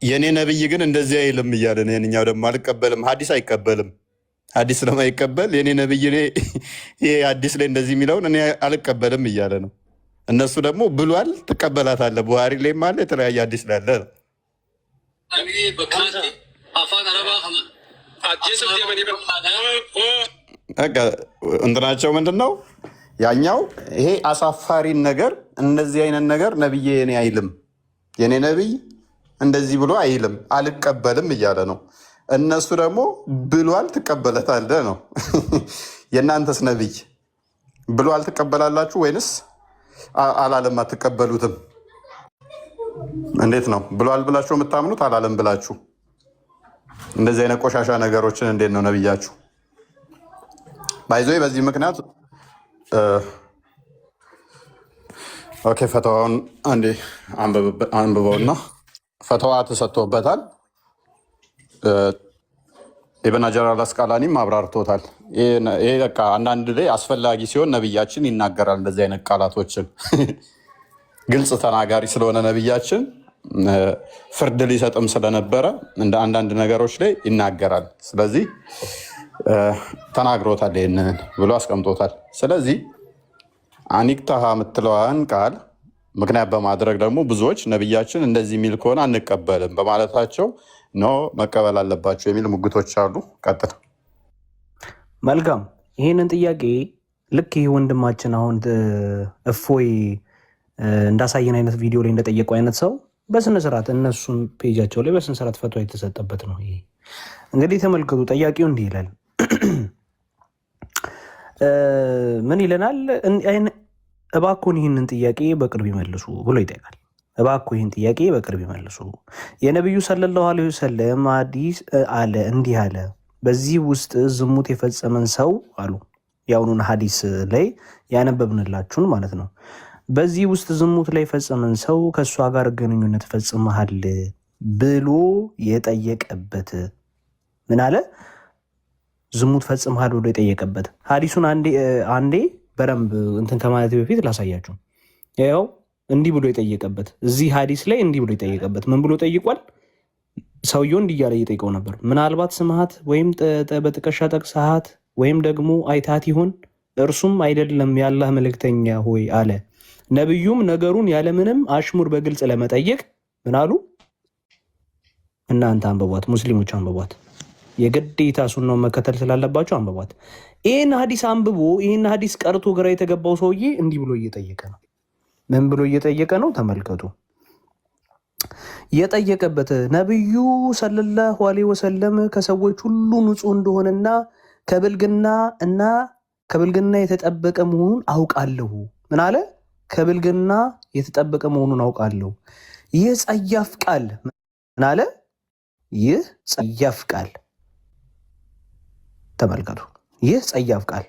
[SPEAKER 1] የእኔ ነብይ ግን እንደዚህ አይልም እያለ ነው። የእኛው ደግሞ አልቀበልም፣ ሐዲስ አይቀበልም። ሐዲስ ስለማይቀበል የእኔ ነብይ ይሄ ሐዲስ ላይ እንደዚህ የሚለውን እኔ አልቀበልም እያለ ነው። እነሱ ደግሞ ብሏል ትቀበላታለህ። ቡሃሪ ላይም አለ፣ የተለያየ ሐዲስ ላይ አለ ነው። እንትናቸው ምንድን ነው ያኛው? ይሄ አሳፋሪን ነገር እንደዚህ አይነት ነገር ነብዬ እኔ አይልም፣ የኔ ነብይ እንደዚህ ብሎ አይልም፣ አልቀበልም እያለ ነው። እነሱ ደግሞ ብሏል ትቀበለታለህ ነው። የእናንተስ ነብይ ብሏል ትቀበላላችሁ ወይንስ አላለም አትቀበሉትም? እንዴት ነው? ብሏል ብላችሁ የምታምኑት አላለም ብላችሁ? እንደዚህ አይነት ቆሻሻ ነገሮችን እንዴት ነው ነብያችሁ ባይዞ? በዚህ ምክንያት ኦኬ፣ ፈተዋውን አንዴ አንብበውና ፈተዋ ተሰጥቶበታል። ኢብን ሀጀር አልአስቀላኒም አብራርቶታል። ይሄ በቃ አንዳንድ ላይ አስፈላጊ ሲሆን ነብያችን ይናገራል እንደዚህ አይነት ቃላቶችን። ግልጽ ተናጋሪ ስለሆነ ነብያችን ፍርድ ሊሰጥም ስለነበረ እንደ አንዳንድ ነገሮች ላይ ይናገራል። ስለዚህ ተናግሮታል፣ ይህንን ብሎ አስቀምጦታል። ስለዚህ አኒክታሃ የምትለዋን ቃል ምክንያት በማድረግ ደግሞ ብዙዎች ነብያችን እንደዚህ የሚል ከሆነ አንቀበልም በማለታቸው ኖ መቀበል አለባቸው የሚል ሙግቶች አሉ። ቀጥል።
[SPEAKER 4] መልካም። ይህንን ጥያቄ ልክ ይህ ወንድማችን አሁን እፎይ እንዳሳየን አይነት ቪዲዮ ላይ እንደጠየቀው አይነት ሰው በስነስርዓት እነሱን ፔጃቸው ላይ በስነስርዓት ፈትዋ የተሰጠበት ነው። ይሄ እንግዲህ ተመልከቱ። ጠያቂው እንዲህ ይላል። ምን ይለናል? እባክዎን ይህንን ጥያቄ በቅርብ ይመልሱ ብሎ ይጠይቃል። እባክዎ ይህን ጥያቄ በቅርብ ይመልሱ። የነቢዩ ሰለላሁ ዐለይሂ ወሰለም ሐዲስ አለ እንዲህ አለ፣ በዚህ ውስጥ ዝሙት የፈጸመን ሰው አሉ። የአሁኑን ሐዲስ ላይ ያነበብንላችሁን ማለት ነው። በዚህ ውስጥ ዝሙት ላይ የፈጸመን ሰው ከእሷ ጋር ግንኙነት ፈጽመሃል ብሎ የጠየቀበት ምን አለ? ዝሙት ፈጽመሃል ብሎ የጠየቀበት ሐዲሱን አንዴ በደንብ እንትን ከማለት በፊት ላሳያችሁ። ያው እንዲህ ብሎ የጠየቀበት እዚህ ሐዲስ ላይ እንዲህ ብሎ የጠየቀበት ምን ብሎ ጠይቋል? ሰውየው እንዲህ እያለ እየጠየቀው ነበር። ምናልባት ስምሃት ወይም በጥቀሻ ጠቅሰሃት ወይም ደግሞ አይታት ይሆን? እርሱም አይደለም የአላህ መልእክተኛ ሆይ አለ። ነቢዩም ነገሩን ያለምንም አሽሙር በግልጽ ለመጠየቅ ምን አሉ? እናንተ አንብቧት፣ ሙስሊሞች አንብቧት። የግዴታ ሱናውን መከተል ስላለባቸው አንብቧት። ይህን ሐዲስ አንብቦ ይህን ሐዲስ ቀርቶ ግራ የተገባው ሰውዬ እንዲህ ብሎ እየጠየቀ ነው። ምን ብሎ እየጠየቀ ነው? ተመልከቱ። የጠየቀበት ነቢዩ ሰለላሁ ዐለይሂ ወሰለም ከሰዎች ሁሉ ንጹህ እንደሆነና ከብልግና የተጠበቀ መሆኑን አውቃለሁ። ምን አለ? ከብልግና የተጠበቀ መሆኑን አውቃለሁ። ይህ ጸያፍ ቃል ምን አለ? ይህ ጸያፍ ቃል ተመልከቱ። ይህ ጸያፍ ቃል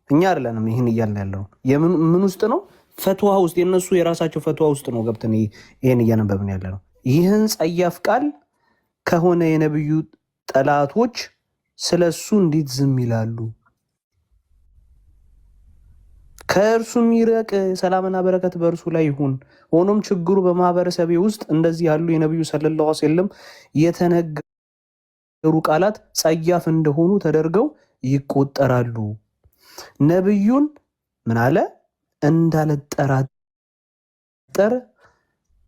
[SPEAKER 4] እኛ አይደለንም ይህን እያልን ያለው። ምን ውስጥ ነው? ፈትዋ ውስጥ፣ የነሱ የራሳቸው ፈትዋ ውስጥ ነው ገብተን ይህን እያነበብን ያለ ነው። ይህን ጸያፍ ቃል ከሆነ የነብዩ ጠላቶች ስለሱ እንዴት ዝም ይላሉ? ከእርሱ የሚረቅ ሰላምና በረከት በእርሱ ላይ ይሁን። ሆኖም ችግሩ በማህበረሰቤ ውስጥ እንደዚህ ያሉ የነቢዩ ሰለላሁ ዐለይሂ ወሰለም የተነገሩ ቃላት ጸያፍ እንደሆኑ ተደርገው ይቆጠራሉ። ነብዩን ምን አለ? እንዳልጠራጠር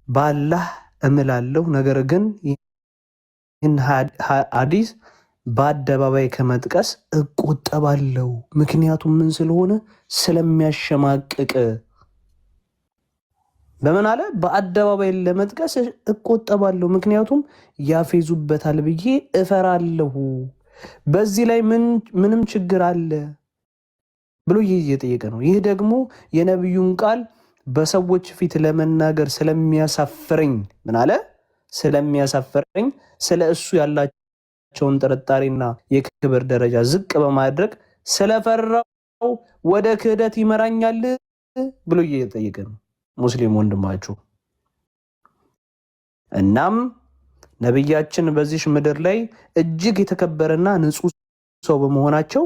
[SPEAKER 4] ባላህ እምላለሁ፣ ነገር ግን ይህን ሐዲስ በአደባባይ ከመጥቀስ እቆጠባለሁ። ምክንያቱም ምን ስለሆነ? ስለሚያሸማቅቅ። በምን አለ? በአደባባይ ለመጥቀስ እቆጠባለሁ፣ ምክንያቱም ያፌዙበታል ብዬ እፈራለሁ። በዚህ ላይ ምንም ችግር አለ ብሎ እየጠየቀ ነው። ይህ ደግሞ የነቢዩን ቃል በሰዎች ፊት ለመናገር ስለሚያሳፍረኝ፣ ምን አለ? ስለሚያሳፍረኝ፣ ስለ እሱ ያላቸውን ጥርጣሬና የክብር ደረጃ ዝቅ በማድረግ ስለፈራው ወደ ክህደት ይመራኛል ብሎ እየጠየቀ ነው ሙስሊም ወንድማችሁ። እናም ነቢያችን በዚህ ምድር ላይ እጅግ የተከበረና ንጹህ ሰው በመሆናቸው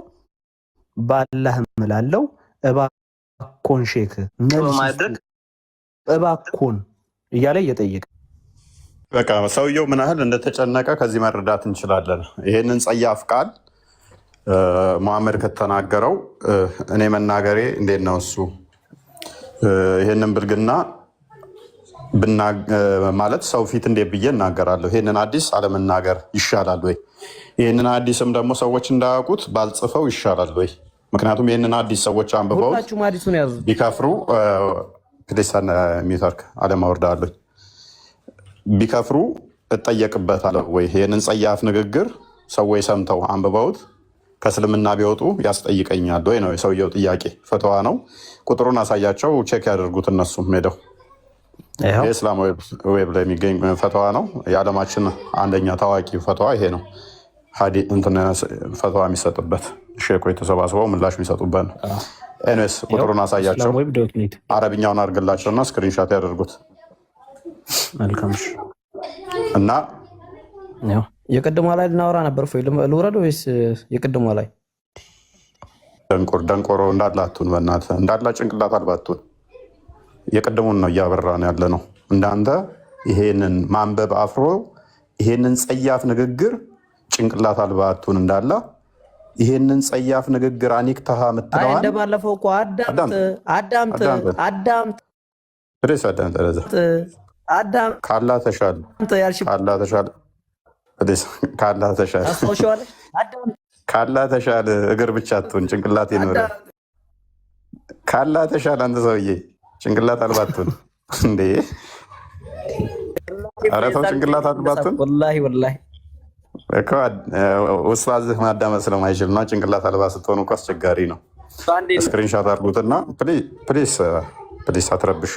[SPEAKER 4] ባላህ እምላለሁ እባኮን ሼክ በማድረግ እባኮን እያለ እየጠየቀ
[SPEAKER 1] በቃ ሰውየው ምን ያህል እንደተጨነቀ ከዚህ መረዳት እንችላለን። ይሄንን ጸያፍ ቃል መሐመድ ከተናገረው እኔ መናገሬ እንዴት ነው? እሱ ይሄንን ብልግና ማለት ሰው ፊት እንዴት ብዬ እናገራለሁ? ይሄንን ሐዲስ አለመናገር ይሻላል ወይ? ይሄንን ሐዲስም ደግሞ ሰዎች እንዳያውቁት ባልጽፈው ይሻላል ወይ? ምክንያቱም ይህንን ሐዲስ ሰዎች አንብበውት ቢከፍሩ ፕሌሳን ሚተርክ አለማወርዳለሁ ቢከፍሩ እጠየቅበታለሁ ወይ? ይህንን ጸያፍ ንግግር ሰዎች ሰምተው አንብበውት ከእስልምና ቢወጡ ያስጠይቀኛል ወይ ነው የሰውየው ጥያቄ። ፈተዋ ነው። ቁጥሩን አሳያቸው፣ ቼክ ያደርጉት። እነሱም ሄደው የእስላም ዌብ ላይ የሚገኝ ፈተዋ ነው። የዓለማችን አንደኛ ታዋቂ ፈተዋ ይሄ ነው። ፈተዋ የሚሰጥበት ሼኮች ተሰባስበው ምላሽ የሚሰጡበት ነው። ኤንዌስ ቁጥሩን አሳያቸው፣ አረብኛውን አድርግላቸውና ስክሪንሻት ያደርጉት እና
[SPEAKER 9] የቅድሟ ላይ ልናወራ ነበር። ልውረድ ወይስ የቅድሟ ላይ?
[SPEAKER 1] ደንቆሮ እንዳላቱን በእናትህ እንዳላ ጭንቅላት አልባቱን የቅድሙን ነው እያበራን ያለ ነው። እንዳንተ ይሄንን ማንበብ አፍሮ ይሄንን ጸያፍ ንግግር ጭንቅላት አልባቱን እንዳላ ይሄንን ጸያፍ ንግግር አኒክታሃ ምትለዋል።
[SPEAKER 9] እንደባለፈው እኮ አዳምጥ
[SPEAKER 1] ካላ ተሻለ ካላ ተሻለ እግር ብቻ አትሁን ጭንቅላት ይኖረ። ካላ ተሻለ አንተ ሰውዬ ጭንቅላት አልባቱን እንዴ! ኧረ ተው ጭንቅላት አልባቱን።
[SPEAKER 9] ወላሂ
[SPEAKER 1] እኮ ኡስታዝህ ማዳመጥ ስለማይችል እና ጭንቅላት አልባ ስትሆኑ እኮ አስቸጋሪ ነው። ስክሪንሻት አድርጉትና ፕሊስ አትረብሽ።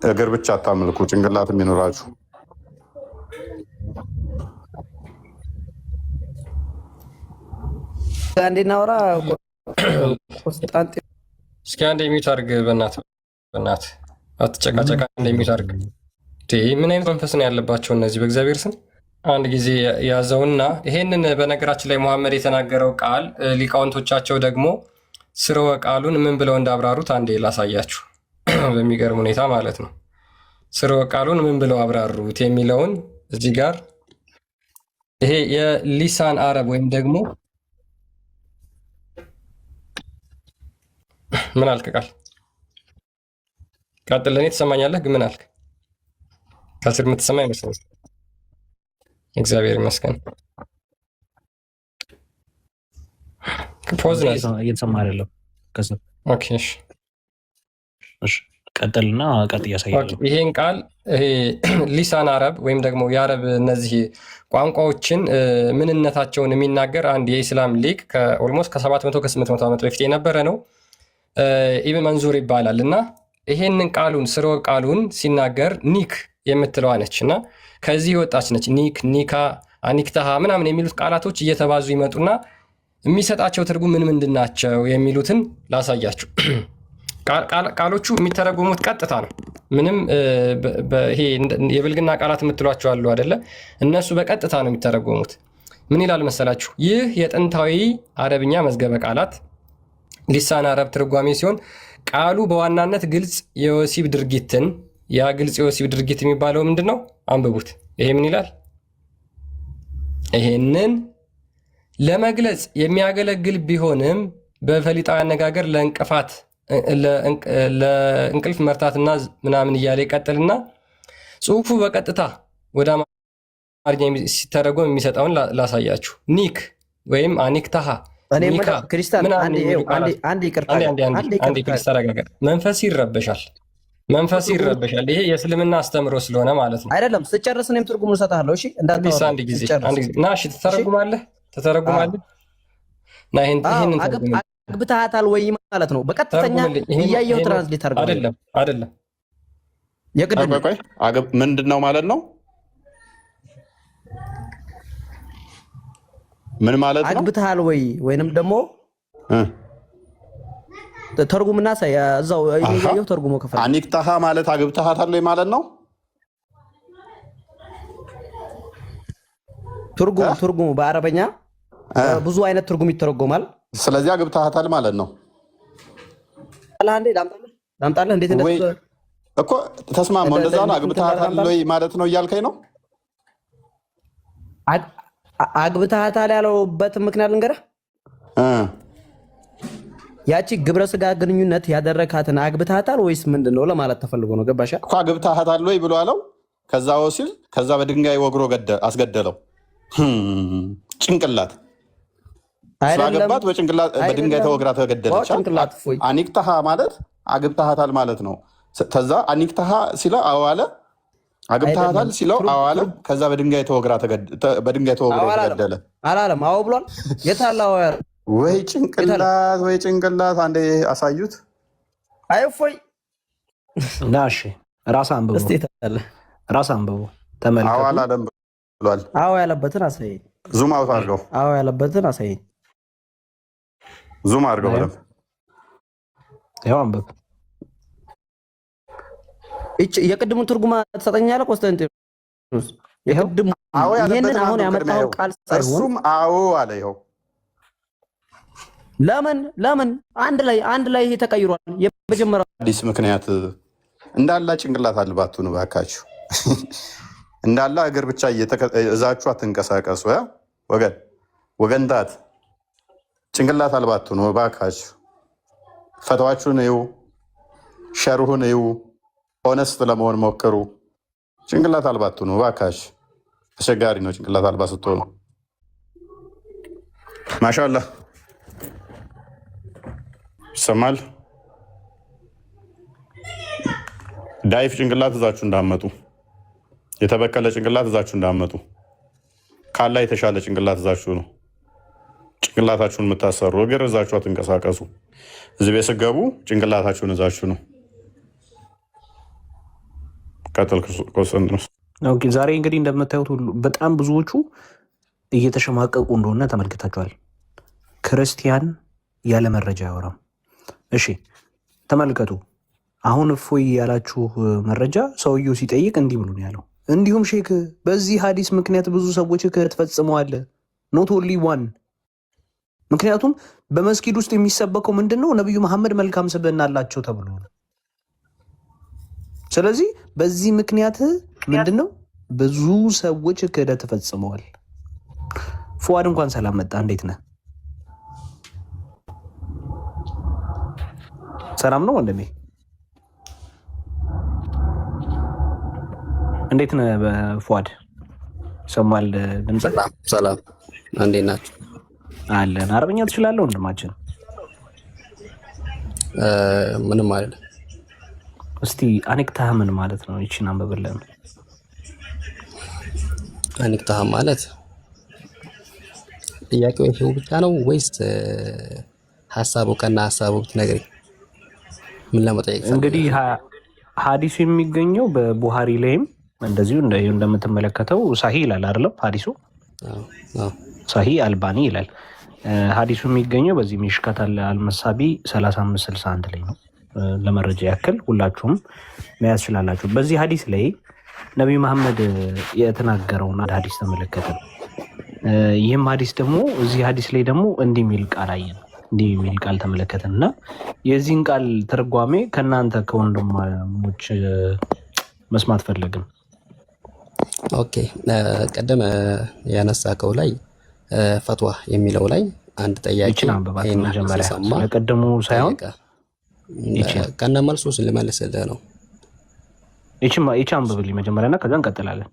[SPEAKER 1] እግር ብቻ አታምልኩ፣ ጭንቅላት የሚኖራችሁ።
[SPEAKER 9] አንዴናውራ
[SPEAKER 2] እስኪ አንድ የሚዩት አድርግ። በእናት አትጨቃጨቃ። አንድ የሚዩት አድርግ። ምን አይነት መንፈስ ነው ያለባቸው እነዚህ? በእግዚአብሔር ስም አንድ ጊዜ ያዘውና ይሄንን በነገራችን ላይ መሐመድ የተናገረው ቃል ሊቃውንቶቻቸው ደግሞ ስርወ ቃሉን ምን ብለው እንዳብራሩት አንዴ ላሳያችሁ። በሚገርም ሁኔታ ማለት ነው። ስርወ ቃሉን ምን ብለው አብራሩት የሚለውን እዚህ ጋር ይሄ የሊሳን አረብ ወይም ደግሞ ምን አልክ? ቃል ቀጥል። ለእኔ ትሰማኛለህ ግን ምን አልክ? ከስር የምትሰማ ይመስለኛል። እግዚአብሔር ይመስገን። ፖዝ ነው
[SPEAKER 4] እየተሰማ አይደለም።
[SPEAKER 2] ኦኬ
[SPEAKER 4] እሺ ቀጥልና ቀጥ እያሳያለሁ።
[SPEAKER 2] ይሄን ቃል ይሄ ሊሳን አረብ ወይም ደግሞ የአረብ እነዚህ ቋንቋዎችን ምንነታቸውን የሚናገር አንድ የኢስላም ሊቅ ከኦልሞስት ከ700 ከ800 ዓመት በፊት የነበረ ነው። ኢብን መንዙር ይባላል እና ይሄንን ቃሉን ስርወ ቃሉን ሲናገር ኒክ የምትለዋ ነች እና ከዚህ የወጣች ነች። ኒክ፣ ኒካ፣ አኒክታሃ ምናምን የሚሉት ቃላቶች እየተባዙ ይመጡና የሚሰጣቸው ትርጉም ምን ምንድን ናቸው የሚሉትን ላሳያችሁ። ቃሎቹ የሚተረጉሙት ቀጥታ ነው። ምንም ይሄ የብልግና ቃላት የምትሏቸው አሉ አይደለ? እነሱ በቀጥታ ነው የሚተረጉሙት። ምን ይላል መሰላችሁ? ይህ የጥንታዊ አረብኛ መዝገበ ቃላት ሊሳን አረብ ትርጓሜ ሲሆን ቃሉ በዋናነት ግልጽ የወሲብ ድርጊትን ያ ግልጽ የወሲብ ድርጊት የሚባለው ምንድን ነው? አንብቡት። ይሄ ምን ይላል? ይሄንን ለመግለጽ የሚያገለግል ቢሆንም በፈሊጣዊ አነጋገር ለእንቅልፍ መርታትና ምናምን እያለ ይቀጥልና ጽሁፉ በቀጥታ ወደ አማርኛ ሲተረጎም የሚሰጠውን ላሳያችሁ። ኒክ ወይም አኒክታሃ ኒካ መንፈስ ይረበሻል። ይሄ የእስልምና አስተምሮ ስለሆነ ማለት ነው።
[SPEAKER 9] አይደለም ስጨርስ እኔም ትርጉሙን እሰጥሃለሁ። እሺ
[SPEAKER 2] አንድ ጊዜ ና እሺ፣ ትተረጉማለህ ና ይሄን
[SPEAKER 9] አግብተሃታል ወይ ማለት ነው። በቀጥተኛ እያየሁ ትራንስሌት አድርገው።
[SPEAKER 2] አይደለም
[SPEAKER 1] የቅድም ምንድነው ማለት ነው? ምን ማለት ነው?
[SPEAKER 9] አግብተሃል ወይ ወይንም ደግሞ ተርጉምና ሳይ እዛው እያየሁ ተርጉሞ ከፈለ
[SPEAKER 1] አኒክታሃ ማለት አግብተሃታል ወይ ማለት ነው።
[SPEAKER 9] ትርጉሙ በአረበኛ ብዙ አይነት ትርጉም ይተረጎማል።
[SPEAKER 1] ስለዚህ አግብተሃታል ማለት ነው።
[SPEAKER 9] አንዴ ላምጣልህ እንዴት
[SPEAKER 1] እኮ ተስማማው። እንደዛ ነው። አግብተሃታል ወይ ማለት ነው እያልከኝ ነው?
[SPEAKER 9] አግብተሃታል ያለውበት ምክንያት ልንገርህ። ያቺ ግብረ ስጋ ግንኙነት ያደረካትን አግብተሃታል ወይስ ምንድነው ለማለት ተፈልጎ ነው። ገባሻ
[SPEAKER 1] እኮ አግብተሃታል ወይ ብሎ አለው። ከዛ ወሲል ከዛ በድንጋይ ወግሮ አስገደለው። ጭንቅላት ስላገባት በድንጋይ ተወግራ ተገደለች። አኒክታሃ ማለት አግብተሃታል ማለት ነው። ከዛ አኒክታሃ ሲለው አዋለ አግብተሃታል ሲለው አዋለ። ከዛ በድንጋይ ተወግሮ ተገደለ
[SPEAKER 9] አላለም። አዎ ብሏል። የታለ አዎ ያለ
[SPEAKER 1] ወይ ጭንቅላት አንዴ አሳዩት።
[SPEAKER 9] አይፎይ
[SPEAKER 4] ናሽ ራስ አንብቡ ተመልከቱ።
[SPEAKER 1] አዎ አላለም ብሏል።
[SPEAKER 9] አዎ ያለበትን አሳይ።
[SPEAKER 1] ዙም አውት አድርገው።
[SPEAKER 9] አዎ ያለበትን አሳይ።
[SPEAKER 1] ዙም አድርገው በደምብ
[SPEAKER 4] ያው አንብብ።
[SPEAKER 9] የቅድሙን ትርጉማ ተሰጠኛለህ ቆስጠንጢኖስ። የቅድሙ ይሄንን አሁን ያመጣው ቃል ሳይሆን
[SPEAKER 1] እሱም አዎ አለ። ይኸው
[SPEAKER 9] ለምን አንድ ላይ ይሄ ተቀይሯል። የመጀመሪያው
[SPEAKER 1] አዲስ ምክንያት እንዳላ ጭንቅላት አልባቱ ነው። ባካችሁ እንዳላ እግር ብቻ እዛችሁ አትንቀሳቀሱ። ወገንታት ጭንቅላት አልባቱ ነው። ባካችሁ ፈተዋችሁን እዩ፣ ሸርሁን እዩ፣ ሆነስት ለመሆን ሞክሩ። ጭንቅላት አልባቱ ነው። ባካችሁ አስቸጋሪ ነው ጭንቅላት አልባ ስትሆኑ። ማሻአላህ ይሰማል። ዳይፍ ጭንቅላት እዛችሁ እንዳመጡ፣ የተበከለ ጭንቅላት እዛችሁ እንዳመጡ። ካላ የተሻለ ጭንቅላት እዛችሁ ነው። ጭንቅላታችሁን የምታሰሩ እግር እዛችሁ አትንቀሳቀሱ። እዚህ ቤት ስትገቡ ጭንቅላታችሁን እዛችሁ ነው። ቀጥል ቆስጠንጢኖስ።
[SPEAKER 4] ኦኬ፣ ዛሬ እንግዲህ እንደምታዩት ሁሉ በጣም ብዙዎቹ እየተሸማቀቁ እንደሆነ ተመልክታችኋል። ክርስቲያን ያለ መረጃ አያወራም። እሺ ተመልከቱ። አሁን እፎይ ያላችሁ መረጃ ሰውየው ሲጠይቅ እንዲህ ብሎ ነው ያለው። እንዲሁም ሼክ በዚህ ሀዲስ ምክንያት ብዙ ሰዎች ክህደት ፈጽመዋል። ኖት ኦንሊ ዋን። ምክንያቱም በመስጊድ ውስጥ የሚሰበከው ምንድን ነው? ነቢዩ መሐመድ መልካም ስብዕና አላቸው ተብሎ ነው። ስለዚህ በዚህ ምክንያት ምንድን ነው ብዙ ሰዎች ክህደት ፈጽመዋል። ፉአድ እንኳን ሰላም መጣ። እንዴት ነህ? ሰላም ነው ወንድሜ? እንዴት ነህ ፉአድ? ይሰማል ድምጽ?
[SPEAKER 5] ሰላም እንዴት ናችሁ?
[SPEAKER 4] አለን። አረብኛ ትችላለህ ወንድማችን?
[SPEAKER 5] ምንም አይደለም።
[SPEAKER 4] እስቲ አኒክታህ ምን ማለት ነው? ይቺን አንብብልን።
[SPEAKER 5] አኒክታህ ማለት ጥያቄው ይሄው ብቻ ነው ወይስ ሐሳቡ ከና ሐሳቡ ብትነግረኝ? ምን ለመጠየቅ
[SPEAKER 4] እንግዲህ ሐዲሱ የሚገኘው በቡሃሪ ላይም እንደዚሁ እንደምትመለከተው ሳሂ ይላል አይደለም? ሐዲሱ ሳሂ አልባኒ ይላል። ሐዲሱ የሚገኘው በዚህ ሚሽካት አልመሳቢ 3561 ላይ ነው። ለመረጃ ያክል ሁላችሁም መያዝ ትችላላችሁ። በዚህ ሐዲስ ላይ ነቢዩ መሐመድ የተናገረውን ሐዲስ ተመለከተ። ይህም ሐዲስ ደግሞ እዚህ ሐዲስ ላይ ደግሞ እንዲህ የሚል ቃል አየን። እንዲህ የሚል ቃል ተመለከትን እና የዚህን ቃል ትርጓሜ ከእናንተ ከወንድሞች መስማት ፈለግን።
[SPEAKER 5] ኦኬ፣ ቀደም ያነሳከው ላይ ፈትዋ የሚለው ላይ አንድ ጥያቄ
[SPEAKER 4] ይችን አንብባት
[SPEAKER 5] ይሄን
[SPEAKER 4] መጀመሪያ
[SPEAKER 5] ሲሰማ
[SPEAKER 4] ስለቀደሙ ሳይሆን ይችን
[SPEAKER 5] ከነ መልሱ ልመልስልህ ነው።
[SPEAKER 4] ይችን አንብብልኝ መጀመሪያና ከዛ እንቀጥላለን።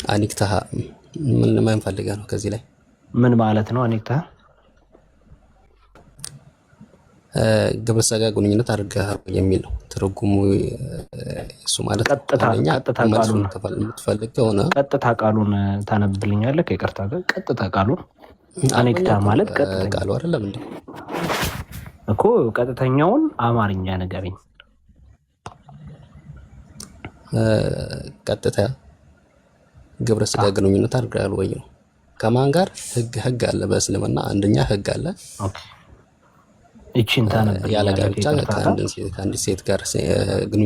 [SPEAKER 5] አኒክታሃ ምን ፈልገህ ነው? ከዚህ ላይ
[SPEAKER 4] ምን ማለት ነው? አኒክታሃ
[SPEAKER 5] ግብረ ሥጋ ግንኙነት አድርገሃል የሚል ነው ትርጉሙ። እሱ ማለት
[SPEAKER 4] ቀጥታ ቃሉን
[SPEAKER 5] የምትፈልግ ከሆነ
[SPEAKER 4] ቀጥታ ቃሉን ታነብልኛለህ? ከይቅርታ ጋር ቀጥታ ቃሉን አኒክታሃ ማለት ቀጥታ
[SPEAKER 5] ቃሉ አይደለም እንዴ
[SPEAKER 4] እኮ ቀጥተኛውን አማርኛ ነገርኝ።
[SPEAKER 5] ቀጥታ ግብረ ሥጋ ግንኙነት አድርገሃል ወይ ነው። ከማን ጋር? ህግ አለ በእስልምና አንደኛ ህግ አለ።
[SPEAKER 4] ኦኬ እቺን ታነብልኛለህ?
[SPEAKER 5] ያለ ጋብቻ ከአንዲት ሴት ጋር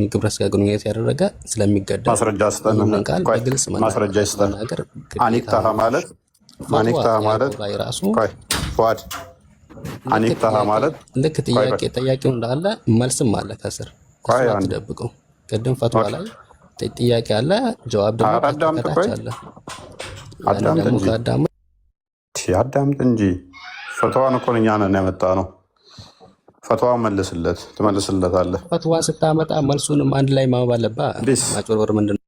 [SPEAKER 5] ግብረ ሥጋ ግንኙነት ያደረገ ስለሚገደል
[SPEAKER 1] ማስረጃ ስጠን።
[SPEAKER 5] በግልጽ
[SPEAKER 1] ማስረጃ ይስጠን። አኒክታሃ ማለት
[SPEAKER 5] ራሱ
[SPEAKER 1] ፏድ አኒክታሃ ማለት
[SPEAKER 5] ልክ ጥያቄው እንዳለ መልስም አለ ከስር አትደብቀው። ቅድም ፈትዋ ላይ ጥያቄ አለ፣ ጀዋብ ደግሞ ከታች አለ።
[SPEAKER 1] አዳምጥ እንጂ ፈትዋን እኮ እኛ ነን ያመጣ ነው። ፈትዋን ትመልስለታለህ።
[SPEAKER 5] ፈትዋን ስታመጣ መልሱንም አንድ ላይ ማንበብ አለብህ። ማጭበርበር ምንድን ነው?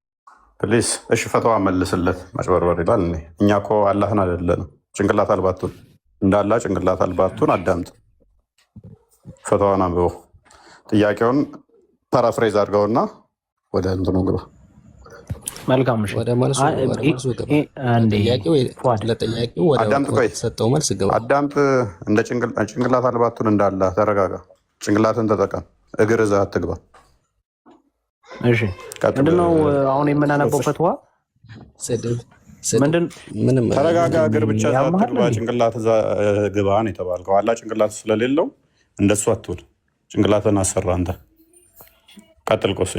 [SPEAKER 1] ፕሊስ እሺ፣ ፈትዋን መልስለት። ማጭበርበር ይላል። እኛ እኮ አላህን አይደለንም። ጭንቅላት አልባቱን እንዳላ ጭንቅላት አልባቱን አዳምጥ። ፈትዋን አንብበው። ጥያቄውን ፓራፍሬዝ አድርገውና ወደ እንትኑ ግባ።
[SPEAKER 4] መልካም
[SPEAKER 5] ወደ መልሱ ለጥያቄው መልስ ግባ።
[SPEAKER 1] አዳምጥ። እንደ ጭንቅላት አልባቱን እንዳላ ተረጋጋ። ጭንቅላትን ተጠቀም። እግር እዛ አትግባ።
[SPEAKER 4] እሺ ምንድነው አሁን የምናነበው ፈትዋ?
[SPEAKER 5] ምንም
[SPEAKER 1] ተረጋጋ። እግር ብቻ እዛ አትግባ፣ ጭንቅላት እዛ ግባ ነው የተባልከው። አላህ ጭንቅላት ስለሌለው እንደሱ አትሁን። ጭንቅላትን አሰራ አንተ። ቀጥል ቆሴ።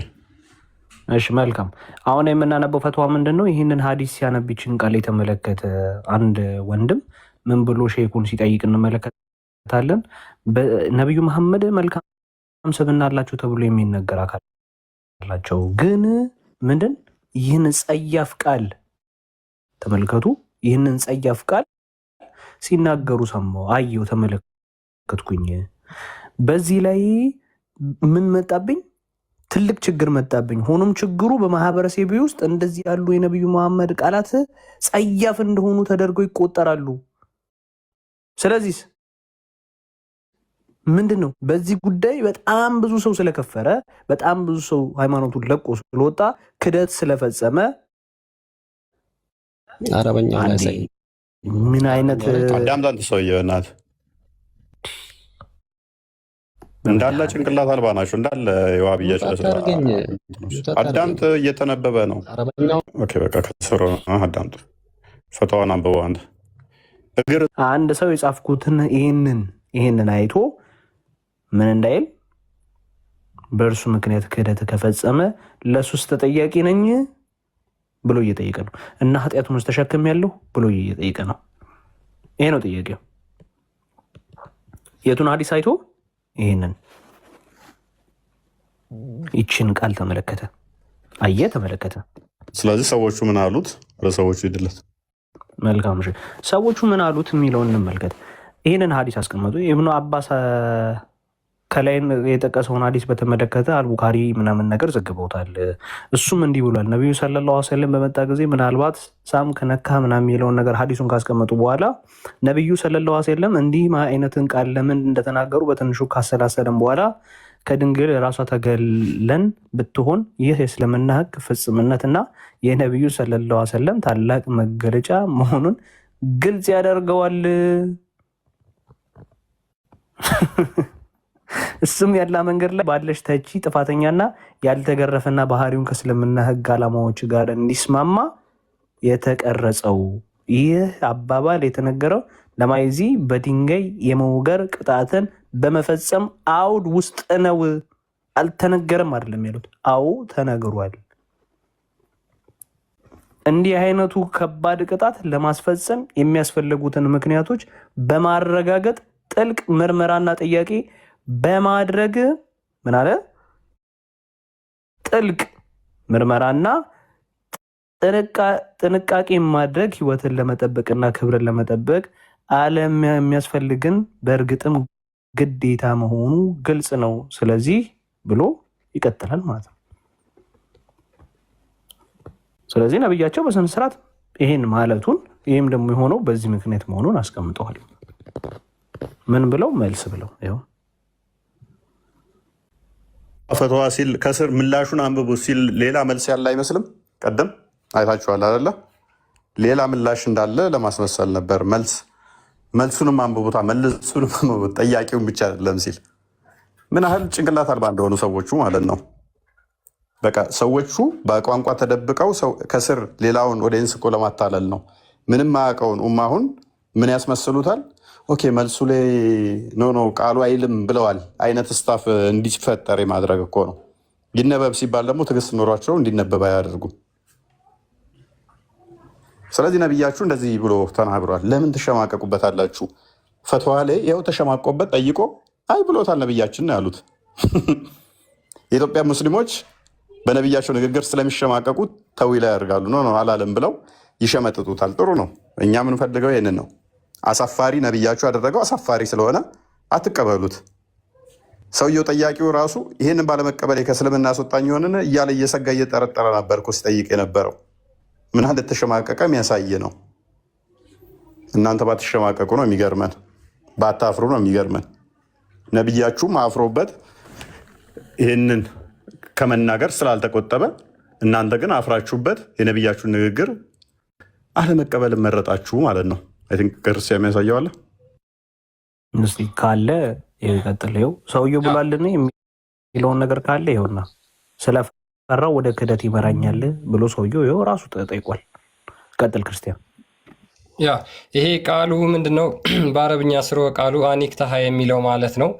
[SPEAKER 4] እሺ መልካም። አሁን የምናነበው ፈትዋ ምንድነው? ይህንን ሀዲስ ሲያነብችን ቃል የተመለከተ አንድ ወንድም ምን ብሎ ሼኩን ሲጠይቅ እንመለከታለን። ነቢዩ መሐመድ መልካም ስብዕና አላቸው ተብሎ የሚነገር አካል አላቸው። ግን ምንድን ይህን ጸያፍ ቃል ተመልከቱ። ይህንን ጸያፍ ቃል ሲናገሩ ሰማሁ፣ አየሁ፣ ተመለከትኩኝ። በዚህ ላይ ምን መጣብኝ? ትልቅ ችግር መጣብኝ። ሆኖም ችግሩ በማህበረሰብ ውስጥ እንደዚህ ያሉ የነቢዩ መሐመድ ቃላት ጸያፍ እንደሆኑ ተደርገው ይቆጠራሉ። ስለዚህ ምንድን ነው በዚህ ጉዳይ በጣም ብዙ ሰው ስለከፈረ፣ በጣም ብዙ ሰው ሃይማኖቱን ለቆ ስለወጣ፣ ክደት ስለፈጸመ
[SPEAKER 5] አረበኛ
[SPEAKER 4] ምን አይነት
[SPEAKER 1] አዳምጣን ሰውዬው እናት እንዳለ ጭንቅላት አልባ ናቸው። እንዳለ የዋብያ አዳምጥ። እየተነበበ ነው። ኦኬ በቃ ከስሮ አዳምጥ። ፈትዋን አንብበው።
[SPEAKER 4] አንድ ሰው የጻፍኩትን ይህንን አይቶ ምን እንዳይል በእርሱ ምክንያት ክህደት ከፈጸመ ለሱስ ተጠያቂ ነኝ ብሎ እየጠየቀ ነው። እና ኃጢአቱን ውስጥ ተሸክም ያለሁ ብሎ እየጠየቀ ነው። ይሄ ነው ጥያቄው። የቱን ሀዲስ አይቶ ይችን ቃል ተመለከተ፣ ተመለከተ።
[SPEAKER 1] ስለዚህ ሰዎቹ ምን አሉት? ለሰዎቹ ይድለት።
[SPEAKER 4] መልካም ሰዎቹ ምን አሉት የሚለውን እንመልከት። ይህንን ሀዲስ አስቀመጡ። ኢብኑ አባስ ከላይ የጠቀሰውን ሀዲስ በተመለከተ አልቡካሪ ምናምን ነገር ዘግበውታል። እሱም እንዲህ ብሏል። ነቢዩ ሰለላሁ ዐለይሂ ወሰለም በመጣ ጊዜ ምናልባት ሳም ከነካ ምናምን የሚለውን ነገር ሀዲሱን ካስቀመጡ በኋላ ነቢዩ ሰለላሁ ዐለይሂ ወሰለም እንዲህ አይነትን ቃል ለምን እንደተናገሩ በትንሹ ካሰላሰለም በኋላ ከድንግል ራሷ ተገለን ብትሆን ይህ የእስልምና ሕግ ፍጽምነትና የነቢዩ ሰለላሁ ዐለይሂ ወሰለም ታላቅ መገለጫ መሆኑን ግልጽ ያደርገዋል። እሱም ያላ መንገድ ላይ ባለሽ ተቺ ጥፋተኛና ያልተገረፈና ባህሪውን ከእስልምና ሕግ ዓላማዎች ጋር እንዲስማማ የተቀረጸው ይህ አባባል የተነገረው ለማይዚ በድንጋይ የመውገር ቅጣትን በመፈጸም አውድ ውስጥ ነው። አልተነገረም አይደለም ያሉት፣ አዎ ተነግሯል። እንዲህ አይነቱ ከባድ ቅጣት ለማስፈጸም የሚያስፈልጉትን ምክንያቶች በማረጋገጥ ጥልቅ ምርመራና ጥያቄ በማድረግ ምን አለ? ጥልቅ ምርመራና ጥንቃቄ ማድረግ ህይወትን ለመጠበቅና ክብርን ለመጠበቅ ዓለም የሚያስፈልግን በእርግጥም ግዴታ መሆኑ ግልጽ ነው። ስለዚህ ብሎ ይቀጥላል ማለት ነው። ስለዚህ ነብያቸው በስነ ስርዓት ይሄን ማለቱን ይሄም ደግሞ የሆነው በዚህ ምክንያት መሆኑን አስቀምጠዋል። ምን ብለው መልስ ብለው ይኸው
[SPEAKER 1] ፈትዋ ሲል ከስር ምላሹን አንብቡ ሲል ሌላ መልስ ያለ አይመስልም። ቀደም አይታችኋል አይደለ? ሌላ ምላሽ እንዳለ ለማስመሰል ነበር። መልሱንም አንብቡታ መልሱንም አንብቡት ጠያቂውን ብቻ አይደለም ሲል ምን ያህል ጭንቅላት አልባ እንደሆኑ ሰዎቹ ማለት ነው። በቃ ሰዎቹ በቋንቋ ተደብቀው ከስር ሌላውን ኦዲየንስ እኮ ለማታለል ነው። ምንም ማያውቀውን ኡማሁን ምን ያስመስሉታል? ኦኬ መልሱ ላይ ኖ ቃሉ አይልም ብለዋል አይነት ስታፍ እንዲፈጠር የማድረግ እኮ ነው። ይነበብ ሲባል ደግሞ ትዕግስት ኖሯቸው እንዲነበብ አያደርጉም። ስለዚህ ነቢያችሁ እንደዚህ ብሎ ተናግሯል። ለምን ትሸማቀቁበታላችሁ? ፈትዋ ላይ ይኸው ተሸማቆበት ጠይቆ አይ ብሎታል ነቢያችን ነው ያሉት። የኢትዮጵያ ሙስሊሞች በነቢያቸው ንግግር ስለሚሸማቀቁ ተዊላ ያደርጋሉ። ኖ አላለም ብለው ይሸመጥጡታል። ጥሩ ነው። እኛ የምንፈልገው ይህንን ነው። አሳፋሪ ነቢያችሁ ያደረገው አሳፋሪ ስለሆነ አትቀበሉት። ሰውየው ጠያቂው ራሱ ይህንን ባለመቀበል ከእስልምና አስወጣኝ የሆንን እያለ እየሰጋ እየጠረጠረ ነበር እኮ ሲጠይቅ የነበረው። ምን ያህል እንደተሸማቀቀ የሚያሳይ ነው። እናንተ ባትሸማቀቁ ነው የሚገርመን፣ ባታፍሩ ነው የሚገርመን። ነቢያችሁም አፍሮበት ይህንን ከመናገር ስላልተቆጠበ እናንተ ግን አፍራችሁበት የነቢያችሁን ንግግር አለመቀበል መረጣችሁ ማለት ነው። ቅርስ የሚያሳየዋለ
[SPEAKER 4] እስኪ ካለ ይቀጥል። ሰውየው ብሏልን የሚለውን ነገር ካለ ይኸውና ስለፈራው ወደ ክህደት ይመራኛል ብሎ ሰውየው ይኸው ራሱ ተጠይቋል። ቀጥል ክርስቲያን።
[SPEAKER 2] ያ ይሄ ቃሉ ምንድነው? በአረብኛ ስርወ ቃሉ አኒክታሃ የሚለው ማለት ነው።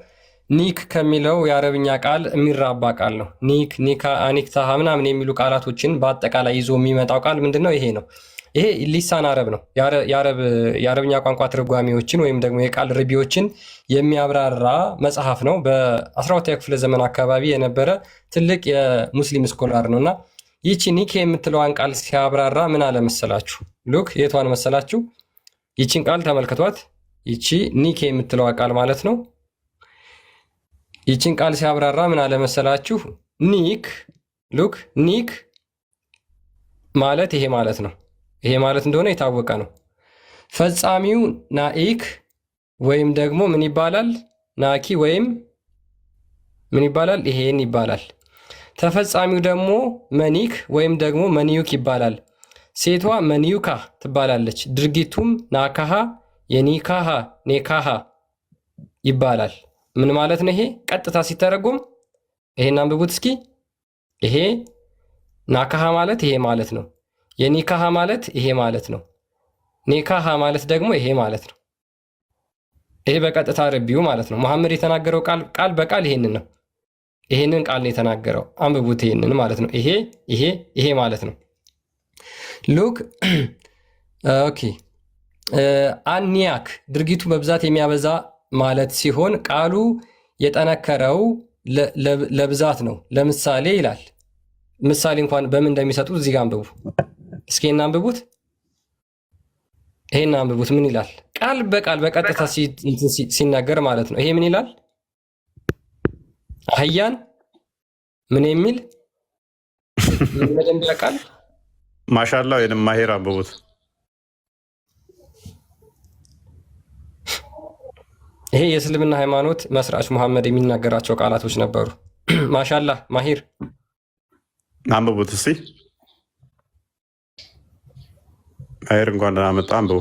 [SPEAKER 2] ኒክ ከሚለው የአረብኛ ቃል የሚራባ ቃል ነው። ኒክ፣ ኒካ፣ አኒክታሃ ምናምን የሚሉ ቃላቶችን በአጠቃላይ ይዞ የሚመጣው ቃል ምንድነው? ይሄ ነው። ይሄ ሊሳን አረብ ነው። የአረብኛ ቋንቋ ትርጓሜዎችን ወይም ደግሞ የቃል ርቢዎችን የሚያብራራ መጽሐፍ ነው። በ12ኛ ክፍለ ዘመን አካባቢ የነበረ ትልቅ የሙስሊም ስኮላር ነው እና ይቺ ኒክ የምትለዋን ቃል ሲያብራራ ምን አለ መሰላችሁ? ሉክ የቷን መሰላችሁ? ይቺን ቃል ተመልክቷት። ይቺ ኒክ የምትለዋ ቃል ማለት ነው። ይቺን ቃል ሲያብራራ ምን አለ መሰላችሁ? ኒክ ሉክ ኒክ ማለት ይሄ ማለት ነው። ይሄ ማለት እንደሆነ የታወቀ ነው። ፈጻሚው ናኢክ ወይም ደግሞ ምን ይባላል? ናኪ ወይም ምን ይባላል? ይሄን ይባላል። ተፈጻሚው ደግሞ መኒክ ወይም ደግሞ መኒዩክ ይባላል። ሴቷ መኒዩካ ትባላለች። ድርጊቱም ናካሃ የኒካሃ ኔካሃ ይባላል። ምን ማለት ነው? ይሄ ቀጥታ ሲተረጎም ይሄን አንብቡት እስኪ። ይሄ ናካሃ ማለት ይሄ ማለት ነው። የኒካሃ ማለት ይሄ ማለት ነው። ኒካሃ ማለት ደግሞ ይሄ ማለት ነው። ይሄ በቀጥታ ረቢው ማለት ነው። መሐመድ የተናገረው ቃል በቃል ይሄንን ነው። ይሄንን ቃል ነው የተናገረው። አንብቡት ይሄንን ማለት ነው። ይሄ ማለት ነው። ሉክ ኦኬ። አኒያክ ድርጊቱ በብዛት የሚያበዛ ማለት ሲሆን ቃሉ የጠነከረው ለብዛት ነው። ለምሳሌ ይላል። ምሳሌ እንኳን በምን እንደሚሰጡት እዚህ ጋር አንብቡ እስኪ። እናንብቡት። ይሄን አንብቡት። ምን ይላል? ቃል በቃል በቀጥታ ሲናገር ማለት ነው። ይሄ ምን ይላል? አህያን ምን የሚል በደንብ ያውቃል።
[SPEAKER 1] ማሻላ ወይንም ማሄር አንብቡት።
[SPEAKER 2] ይሄ የእስልምና ሃይማኖት መስራች ሙሐመድ የሚናገራቸው ቃላቶች ነበሩ። ማሻላ ማሂር
[SPEAKER 1] አንብቡት እስቲ። ማሄር እንኳን ደህና መጣ። አንብቡ።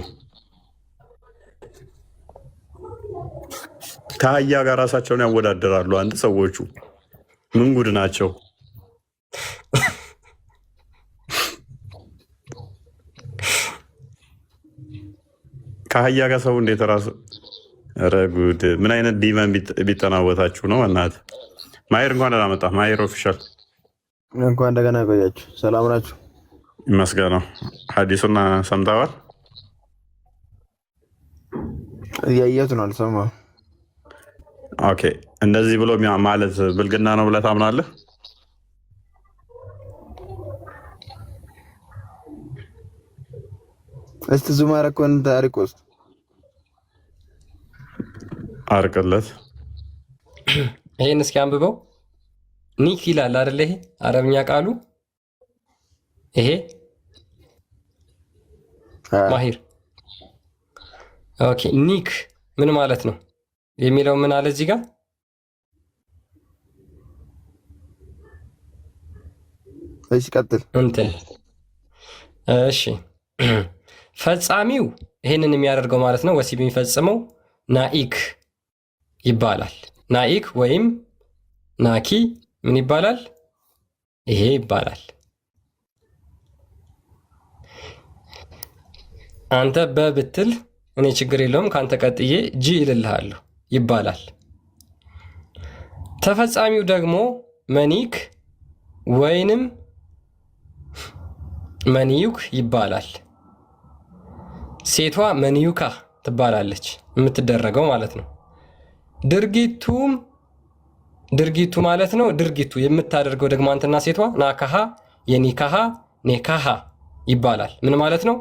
[SPEAKER 1] ከአህያ ጋር ራሳቸውን ያወዳደራሉ። አንድ ሰዎቹ ምን ጉድ ናቸው? ከአህያ ጋር ሰው እንዴት ራሱ ኧረ ጉድ! ምን አይነት ዲመን ቢጠናወታችሁ ነው? እናት ማሄር እንኳን ደህና መጣ። ማሄር ኦፊሻል
[SPEAKER 13] እንኳን እንደገና ቆያችሁ። ሰላም ናችሁ?
[SPEAKER 1] ይመስገነው። ሐዲሱን ሰምተዋል?
[SPEAKER 13] እያየሁት ነው። አልሰማሁም።
[SPEAKER 1] ኦኬ። እንደዚህ ብሎ ማለት ብልግና ነው ብለህ ታምናለህ?
[SPEAKER 13] እስቲ ዙም አደረኩን ታሪክ ውስጥ
[SPEAKER 1] አርቅለት።
[SPEAKER 2] ይሄን እስኪ አንብበው። ኒክ ይላል አይደለ? ይሄ አረብኛ ቃሉ ይሄ ማሂር። ኦኬ ኒክ ምን ማለት ነው የሚለው ምን አለ እዚህ ጋር?
[SPEAKER 13] እሺ ቀጥል
[SPEAKER 2] እንትን እሺ ፈጻሚው ይሄንን የሚያደርገው ማለት ነው ወሲብ የሚፈጽመው ናኢክ ይባላል። ናኢክ ወይም ናኪ ምን ይባላል? ይሄ ይባላል። አንተ በብትል እኔ ችግር የለውም ከአንተ ቀጥዬ ጂ ይልልሃለሁ ይባላል። ተፈጻሚው ደግሞ መኒክ ወይንም መንዩክ ይባላል። ሴቷ መንዩካ ትባላለች የምትደረገው ማለት ነው። ድርጊቱ ማለት ነው። ድርጊቱ የምታደርገው ደግሞ አንተና ሴቷ ናካሃ የኒካሃ ኔካሃ ይባላል። ምን ማለት ነው?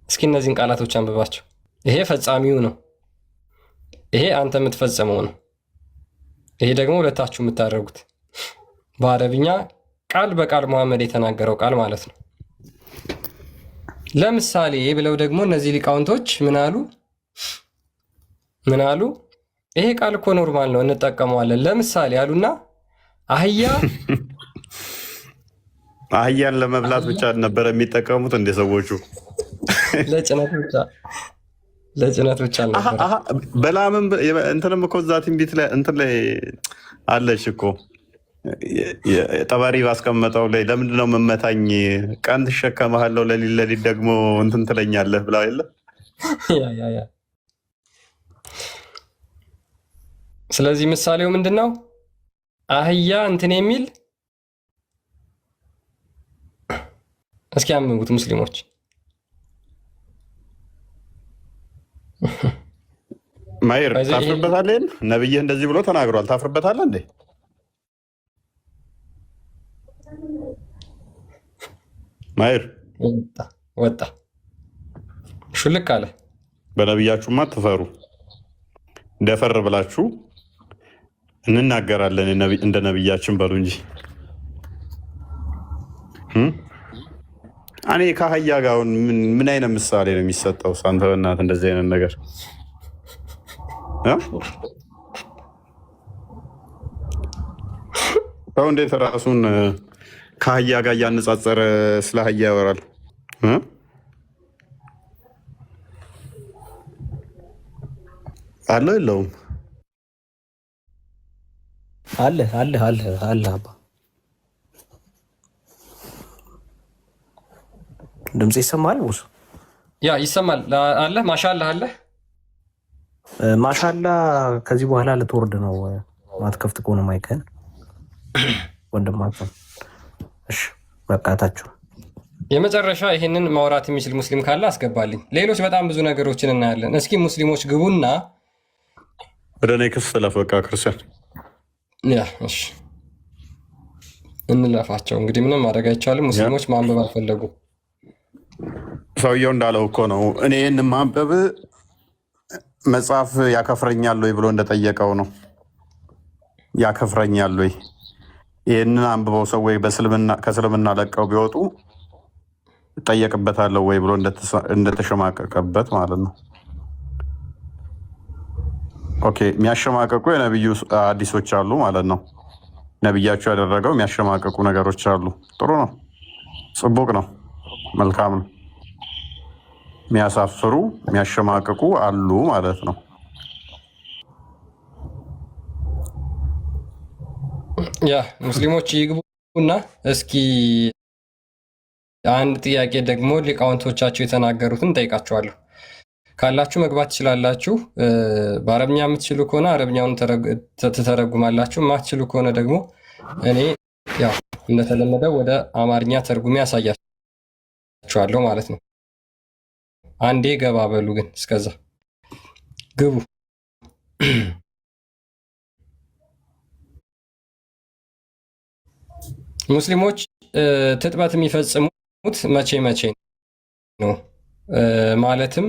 [SPEAKER 2] እስኪ እነዚህን ቃላቶች አንብባቸው። ይሄ ፈጻሚው ነው። ይሄ አንተ የምትፈጸመው ነው። ይሄ ደግሞ ሁለታችሁ የምታደርጉት በአረብኛ ቃል በቃል መሐመድ የተናገረው ቃል ማለት ነው። ለምሳሌ ብለው ደግሞ እነዚህ ሊቃውንቶች ምን አሉ? ይሄ ቃል እኮ ኖርማል ነው እንጠቀመዋለን። ለምሳሌ አሉና
[SPEAKER 1] አህያን ለመብላት ብቻ ነበረ የሚጠቀሙት እንደ ሰዎቹ
[SPEAKER 2] ለጭነት ብቻ ነበር።
[SPEAKER 1] በላምም እንትንም እኮ እዛ ትንቢት ላይ እንትን ላይ አለች እኮ ጠባሪ ባስቀመጠው ላይ ለምንድነው መመታኝ? ቀን ትሸከመሃለሁ ለሊት ደግሞ እንትን ትለኛለህ ብላ የለ።
[SPEAKER 2] ስለዚህ ምሳሌው ምንድን ነው? አህያ እንትን የሚል እስኪ አንብቡት ሙስሊሞች።
[SPEAKER 1] ማይር ታፍርበታለህ? ነብይህ እንደዚህ ብሎ ተናግሯል። ታፍርበታለህ እንዴ? ማይር
[SPEAKER 2] ወጣ ሹልክ አለ።
[SPEAKER 1] በነብያችሁማ ትፈሩ። ደፈር ብላችሁ እንናገራለን እንደ ነብያችን በሉ እንጂ። እኔ ከአህያ ጋር ምን አይነት ምሳሌ ነው የሚሰጠው? አንተ በእናትህ እንደዚህ አይነት ነገር ሰው እንዴት ራሱን ከአህያ ጋር እያነጻጸረ ስለ አህያ ያወራል? አለው የለውም?
[SPEAKER 4] አለ አባ ድምጽ ይሰማል? ውሱ
[SPEAKER 2] ያ ይሰማል። አለ ማሻአላ አለ
[SPEAKER 4] ማሻአላ። ከዚህ በኋላ ልትወርድ ነው። ማትከፍት ከሆነ ማይከን ወንድማችን። እሺ በቃታችሁ።
[SPEAKER 2] የመጨረሻ ይሄንን ማውራት የሚችል ሙስሊም ካለ አስገባልኝ። ሌሎች በጣም ብዙ ነገሮችን እናያለን። እስኪ ሙስሊሞች ግቡና
[SPEAKER 1] ወደ እኔ ክስ ለፍ። በቃ ክርስቲያን
[SPEAKER 2] ያ እሺ እንለፋቸው። እንግዲህ ምንም ማድረግ አይቻልም። ሙስሊሞች ማንበብ አልፈለጉ።
[SPEAKER 1] ሰውየው እንዳለው እኮ ነው። እኔ ይህን ማንበብ መጽሐፍ ያከፍረኛል ወይ ብሎ እንደጠየቀው ነው። ያከፍረኛል ወይ? ይህንን አንብበው ሰዎች ከእስልምና ለቀው ቢወጡ እጠየቅበታለሁ ወይ ብሎ እንደተሸማቀቀበት ማለት ነው። ኦኬ፣ የሚያሸማቀቁ የነቢዩ ሐዲሶች አሉ ማለት ነው። ነቢያቸው ያደረገው የሚያሸማቀቁ ነገሮች አሉ። ጥሩ ነው፣ ጽቡቅ ነው፣ መልካም ነው። የሚያሳፍሩ የሚያሸማቅቁ አሉ ማለት ነው።
[SPEAKER 2] ያ ሙስሊሞች ይግቡና እስኪ አንድ ጥያቄ ደግሞ ሊቃውንቶቻቸው የተናገሩትን ጠይቃቸዋለሁ። ካላችሁ መግባት ትችላላችሁ። በአረብኛ የምትችሉ ከሆነ አረብኛውን ትተረጉማላችሁ። የማትችሉ ከሆነ ደግሞ እኔ ያው እንደተለመደው ወደ አማርኛ ተርጉሜ ያሳያችኋለሁ ማለት ነው። አንዴ ገባ በሉ ግን እስከዛ ግቡ። ሙስሊሞች ትጥበት የሚፈጽሙት መቼ መቼ ነው? ማለትም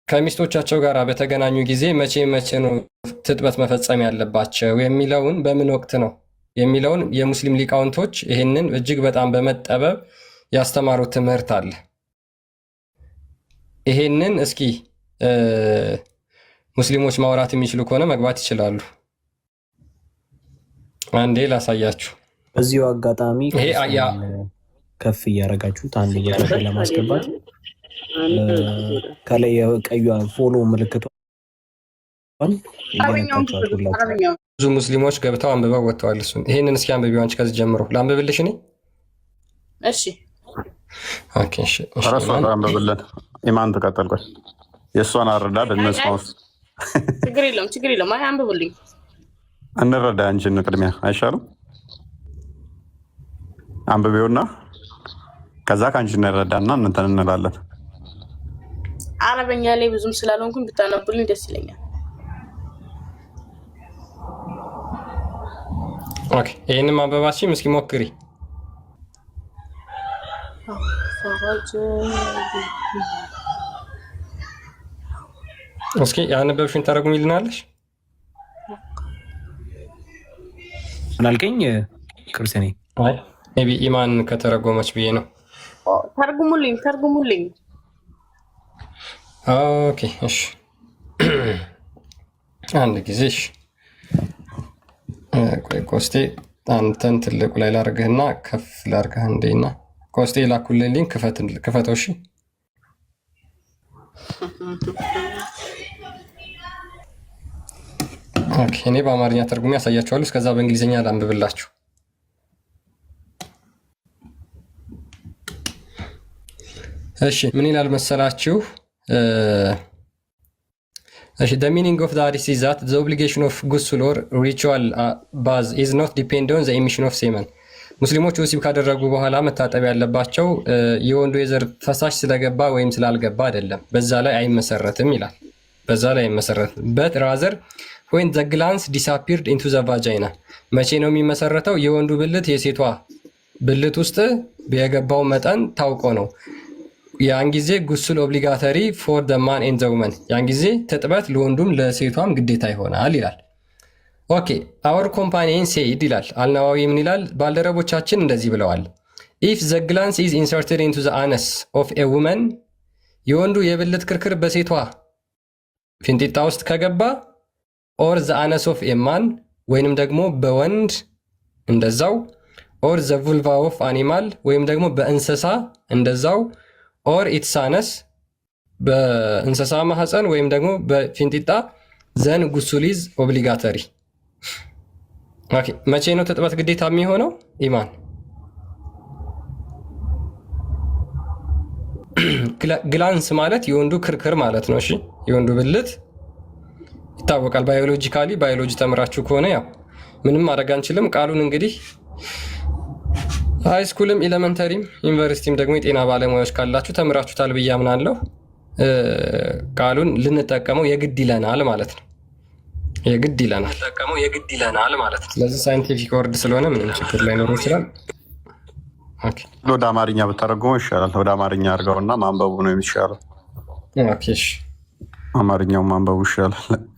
[SPEAKER 2] ከሚስቶቻቸው ጋር በተገናኙ ጊዜ መቼ መቼ ነው ትጥበት መፈጸም ያለባቸው የሚለውን በምን ወቅት ነው የሚለውን የሙስሊም ሊቃውንቶች ይህንን እጅግ በጣም በመጠበብ ያስተማሩት ትምህርት አለ። ይሄንን እስኪ ሙስሊሞች ማውራት የሚችሉ ከሆነ መግባት ይችላሉ። አንዴ ላሳያችሁ።
[SPEAKER 4] በዚሁ አጋጣሚ ከፍ እያደረጋችሁት አንድ ቦታ ለማስገባት ከላይ የቀዩ ፎሎ ምልክቷን
[SPEAKER 2] ብዙ ሙስሊሞች ገብተው አንብበው ወጥተዋል። እሱን ይሄንን እስኪ አንብቢው አንቺ ከዚህ ጀምሮ ላንብብልሽ እኔ።
[SPEAKER 3] እሺ
[SPEAKER 2] ኦኬ እሺ
[SPEAKER 1] አንብብልን። ኢማን ተቀጠልኳል። የእሷን አረዳድ እንስማው።
[SPEAKER 3] ችግር የለውም። አይ አንብቡልኝ
[SPEAKER 1] እንረዳ እንጂን ቅድሚያ አይሻልም? አንብቤውና ከዛ ከአንቺ እንረዳና እንትን እንላለን።
[SPEAKER 3] አረበኛ ላይ ብዙም ስላልሆንኩኝ ብታነቡልኝ ደስ ይለኛል።
[SPEAKER 2] ኦኬ ይሄንን ማንበባችን እስኪ ሞክሪ። እስኪ ያነበብሽን ተረጉሚልናለሽ?
[SPEAKER 4] ምን አልከኝ? ክርስቲያኔ
[SPEAKER 2] አይ ሜቢ ኢማን ከተረጎመች ብዬ ነው።
[SPEAKER 3] ተርጉሙልኝ።
[SPEAKER 2] ኦኬ እሺ አንድ ጊዜ እሺ። ቆይ ኮስቴ አንተን ትልቁ ላይ ላርግህና ከፍ ላርግህ እንዴና ኮስቴ ላኩልኝ ክፈተው። እሺ ኦኬ እኔ በአማርኛ ተርጉሜ ያሳያችኋለሁ። እስከዛ በእንግሊዝኛ ላንብብላችሁ። እሺ ምን ይላል መሰላችሁ? The meaning of the hadith is that the obligation of ghusl or ritual bath is not dependent on the emission of semen. ሙስሊሞች ወሲብ ካደረጉ በኋላ መታጠብ ያለባቸው የወንዱ የዘር ፈሳሽ ስለገባ ወይም ስላልገባ አይደለም። በዛ ላይ አይመሰረትም ይላል። but rather when the glands disappeared into the vagina. መቼ ነው የሚመሰረተው? የወንዱ ብልት የሴቷ ብልት ውስጥ የገባው መጠን ታውቆ ነው። ያን ጊዜ ጉስል ኦብሊጋተሪ ፎር ደ ማን ኤንድ ዘ ውመን፣ ያን ጊዜ ትጥበት ለወንዱም ለሴቷም ግዴታ ይሆናል ይላል። ኦኬ አወር ኮምፓኒየን ሴይድ ይላል አልነዋዊ ምን ይላል? ባልደረቦቻችን እንደዚህ ብለዋል። ኢፍ ዘ ግላንስ ኢዝ ኢንሰርትድ ኢንቱ ዘ አነስ ኦፍ ኤ ውመን፣ የወንዱ የብልት ክርክር በሴቷ ፊንጢጣ ውስጥ ከገባ፣ ኦር ዘ አነስ ኦፍ ኤ ማን፣ ወይንም ደግሞ በወንድ እንደዛው፣ ኦር ዘ vulva ኦፍ አኒማል፣ ወይም ደግሞ በእንስሳ እንደዛው፣ ኦር ኢትስ አነስ፣ በእንስሳ ማህፀን ወይም ደግሞ በፊንጢጣ፣ ዘን ጉሱል ኢዝ ኦብሊጋተሪ። ኦኬ መቼ ነው ትጥበት ግዴታ የሚሆነው? ኢማን ግላንስ ማለት የወንዱ ክርክር ማለት ነው። እሺ የወንዱ ብልት ይታወቃል። ባዮሎጂ ተምራችሁ ከሆነ ያው ምንም ማድረግ አንችልም። ቃሉን እንግዲህ ሃይስኩልም ኤሌመንተሪም ዩኒቨርሲቲም ደግሞ የጤና ባለሙያዎች ካላችሁ ተምራችሁታል ብዬ አምናለሁ። ቃሉን ልንጠቀመው የግድ ይለናል ማለት ነው። የግድ ይለናል ማለት ነው። ስለዚህ ሳይንቲፊክ ወርድ ስለሆነ ምንም ችግር ላይኖረው ይችላል።
[SPEAKER 1] ወደ አማርኛ ብታደርገው ይሻላል። ወደ አማርኛ አድርገውና ማንበቡ ነው የሚሻለው።
[SPEAKER 2] ኦኬ እሺ
[SPEAKER 1] አማርኛው ማንበቡ ይሻላል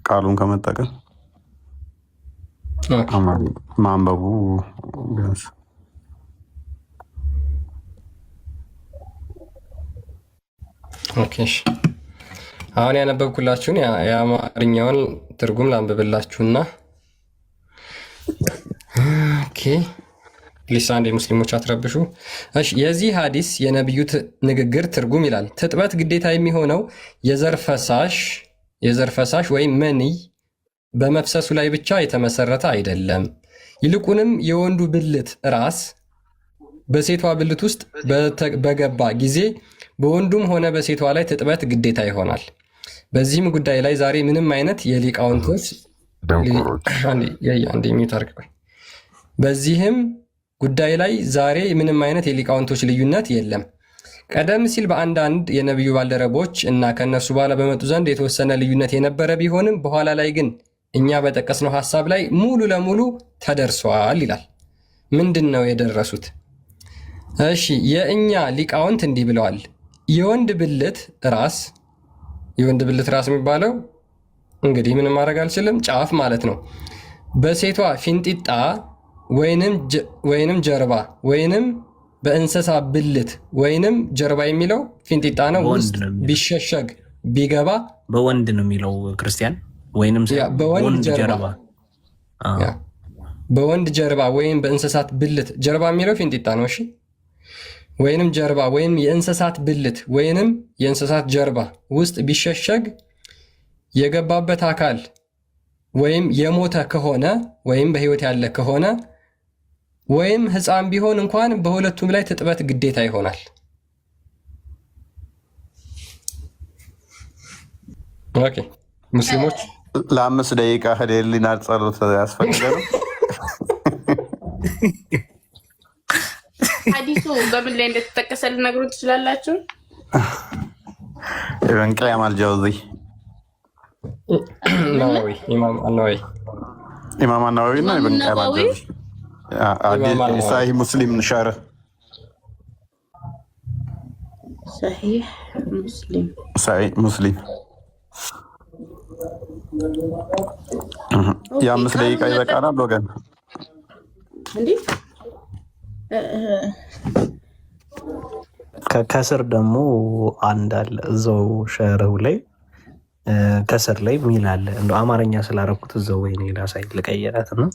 [SPEAKER 1] ቃሉን ከመጠቀም ማንበቡ ቢያንስ።
[SPEAKER 2] ኦኬ እሺ አሁን ያነበብኩላችሁን የአማርኛውን ትርጉም ላንብብላችሁና ኦኬ ፕሊስ አንድ ሙስሊሞች አትረብሹ። እሺ የዚህ ሐዲስ የነብዩ ንግግር ትርጉም ይላል ትጥበት ግዴታ የሚሆነው የዘር ፈሳሽ ወይም መንይ በመፍሰሱ ላይ ብቻ የተመሰረተ አይደለም። ይልቁንም የወንዱ ብልት ራስ በሴቷ ብልት ውስጥ በገባ ጊዜ በወንዱም ሆነ በሴቷ ላይ ትጥበት ግዴታ ይሆናል። በዚህም ጉዳይ ላይ ዛሬ ምንም አይነት የሊቃውንቶች በዚህም ጉዳይ ላይ ዛሬ ምንም አይነት የሊቃውንቶች ልዩነት የለም። ቀደም ሲል በአንዳንድ የነቢዩ ባልደረቦች እና ከእነርሱ በኋላ በመጡ ዘንድ የተወሰነ ልዩነት የነበረ ቢሆንም በኋላ ላይ ግን እኛ በጠቀስነው ሐሳብ ላይ ሙሉ ለሙሉ ተደርሷል ይላል። ምንድን ነው የደረሱት? እሺ የእኛ ሊቃውንት እንዲህ ብለዋል። የወንድ ብልት ራስ የሚባለው እንግዲህ ምንም ማድረግ አልችልም፣ ጫፍ ማለት ነው። በሴቷ ፊንጢጣ ወይንም ጀርባ ወይንም በእንስሳ ብልት ወይንም ጀርባ የሚለው ፊንጢጣ ነው ውስጥ ቢሸሸግ ቢገባ
[SPEAKER 11] በወንድ ነው የሚለው ክርስቲያን ወይንም
[SPEAKER 2] በወንድ ጀርባ በወንድ ጀርባ ወይም በእንስሳት ብልት ጀርባ የሚለው ፊንጢጣ ነው። እሺ ወይንም ጀርባ ወይም የእንስሳት ብልት ወይንም የእንስሳት ጀርባ ውስጥ ቢሸሸግ የገባበት አካል ወይም የሞተ ከሆነ ወይም በህይወት ያለ ከሆነ ወይም ሕፃን ቢሆን እንኳን በሁለቱም ላይ ትጥበት ግዴታ ይሆናል። ኦኬ ሙስሊሞች
[SPEAKER 1] ለ5 ደቂቃ ህሊና ጸሎት ያስፈልጋል።
[SPEAKER 3] ሐዲሱ በምን ላይ እንደተጠቀሰ ልነግሩን ትችላላችሁ?
[SPEAKER 1] ኢብን ቀይም አልጀውዚ
[SPEAKER 2] ኢማም አልነዋዊ
[SPEAKER 1] እና ኢብን ቀይም አልጀውዚ ሳሂህ ሙስሊም ሸርህ ሳሂህ ሙስሊም የ5 ደቂቃ ይበቃናል ወገን።
[SPEAKER 4] ከስር ደግሞ አንድ አለ እዛው ሸርሁ ላይ ከስር ላይ ሚል አለ። እንደው አማርኛ ስላደረኩት እዛው ወይ ነው ላሳይ ልቀየራት ነው።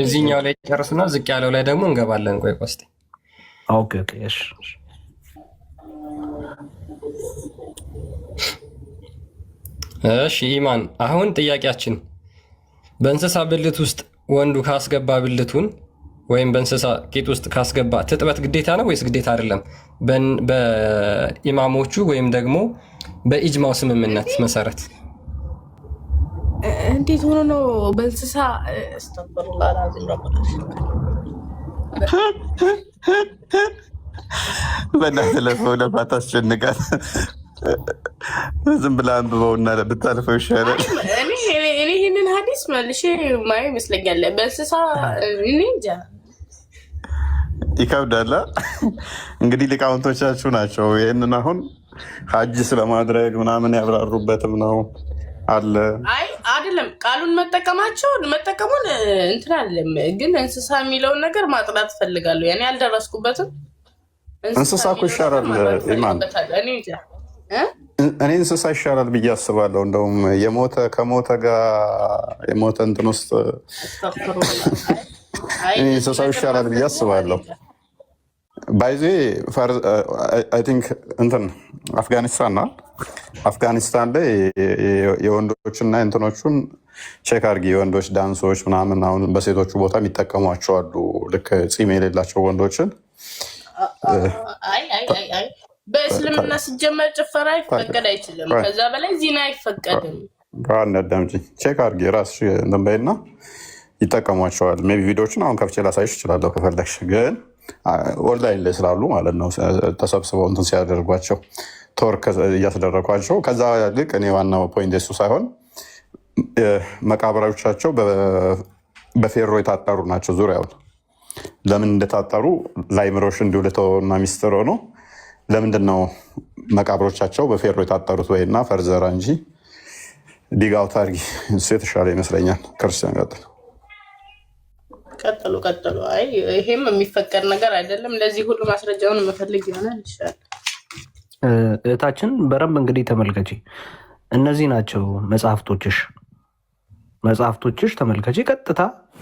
[SPEAKER 2] እዚህኛው ላይ ጨርስና ዝቅ ያለው ላይ ደግሞ እንገባለን። ቆይ ቆስቲ
[SPEAKER 4] ኦኬ እሺ
[SPEAKER 2] እሺ ኢማን፣ አሁን ጥያቄያችን በእንስሳ ብልት ውስጥ ወንዱ ካስገባ ብልቱን ወይም በእንስሳ ቂጥ ውስጥ ካስገባ ትጥበት ግዴታ ነው ወይስ ግዴታ አይደለም? በኢማሞቹ ወይም ደግሞ በኢጅማው ስምምነት መሰረት
[SPEAKER 3] እንዴት ሆኖ ነው በእንስሳ አስተግፍሩላህ አልዓዚም
[SPEAKER 1] ለማት አስጨንቃት። ዝም ብላ አንብበውና ብታልፈው ይሻላል።
[SPEAKER 3] እኔ ይህንን ሀዲስ መልሼ ማየው ይመስለኛል። በእንስሳ እኔ እንጃ
[SPEAKER 1] ይከብዳል። እንግዲህ ሊቃውንቶቻችሁ ናቸው ይህንን አሁን ሀጅ ስለማድረግ ምናምን ያብራሩበትም ነው አለ።
[SPEAKER 3] አይ አይደለም ቃሉን መጠቀሙን እንትን አለም፣ ግን እንስሳ የሚለውን ነገር ማጥናት ፈልጋለሁ። ያኔ አልደረስኩበትም።
[SPEAKER 1] እንስሳ እኮ ይሻላል ኢማን። እኔ እንስሳ ይሻላል ብዬ አስባለሁ። እንደውም ከሞተ ጋር የሞተ እንትን ውስጥ እኔ እንስሳው ይሻላል ብዬ አስባለሁ። ባይዜ አይ ቲንክ እንትን አፍጋኒስታን ላይ የወንዶችና እንትኖቹን ቼክ አድርጊ። የወንዶች ዳንሶች ምናምን አሁን በሴቶቹ ቦታ የሚጠቀሟቸው አሉ። ልክ ፂም የሌላቸው ወንዶችን
[SPEAKER 3] በእስልምና ሲጀመር ጭፈራ አይፈቀድ አይችልም። ከዛ በላይ ዚና አይፈቀድም።
[SPEAKER 1] አዳምጪኝ፣ ቼክ አድርጊ ራስሽ እንትን በይና ይጠቀሟቸዋል። ሜይ ቢ ቪዲዮዎችን አሁን ከፍቼ ላሳይሽ እችላለሁ ከፈለግሽ፣ ግን ኦንላይን ላይ ስላሉ ማለት ነው ተሰብስበው እንትን ሲያደርጓቸው ቶርክ እያስደረጓቸው። ከዛ ይልቅ እኔ ዋናው ፖይንት የሱ ሳይሆን መቃብሮቻቸው በፌሮ የታጠሩ ናቸው ዙሪያውን። ለምን እንደታጠሩ ላይምሮሽ እንዲሁ ልተውና ሚስጥር ሆኖ ለምንድን ነው መቃብሮቻቸው በፌሮ የታጠሩት? ወይና ፈርዘራ እንጂ ዲጋውት አድርጊ፣ እሱ የተሻለ ይመስለኛል። ክርስቲያን
[SPEAKER 3] ቀጥሉ። አይ ይሄም የሚፈቀድ ነገር አይደለም። ለዚህ ሁሉ ማስረጃውን መፈልግ ይሆናል ይሻላል።
[SPEAKER 4] እህታችን እንግዲህ ተመልከቺ፣ እነዚህ ናቸው መጽሐፍቶችሽ ተመልከቺ።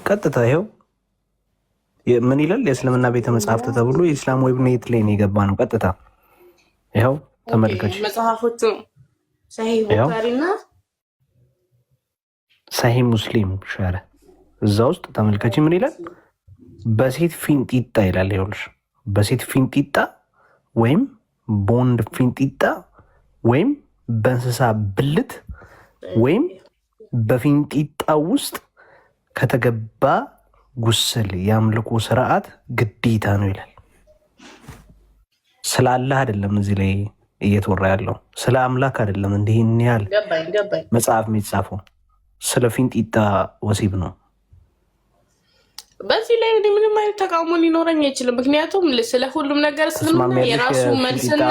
[SPEAKER 4] ቀጥታ ይኸው ምን ይላል? የእስልምና ቤተ መጽሐፍት ተብሎ የኢስላም ዌብኔት ላይ የገባ ነው። ቀጥታ ይኸው ተመልከቺ።
[SPEAKER 3] መጽሐፎቹ ሰሂህ ቡኻሪና
[SPEAKER 4] ሰሂህ ሙስሊም ሸረ እዛ ውስጥ ተመልከቺ። ምን ይላል? በሴት ፊንጢጣ ይላል። ይኸውልሽ በሴት ፊንጢጣ ወይም በወንድ ፊንጢጣ ወይም በእንስሳ ብልት ወይም በፊንጢጣ ውስጥ ከተገባ ጉስል የአምልኮ ስርዓት ግዴታ ነው ይላል። ስላለ አይደለም እዚህ ላይ እየተወራ ያለው ስለ አምላክ አይደለም። እንዲህን ያህል
[SPEAKER 3] ገባኝ።
[SPEAKER 4] መጽሐፍ የሚጻፈው ስለ ፊንጢጣ ወሲብ ነው።
[SPEAKER 3] በዚህ ላይ ምንም አይነት ተቃውሞ ሊኖረኝ አይችልም። ምክንያቱም ስለ ሁሉም ነገር እስልምና የራሱ መልስና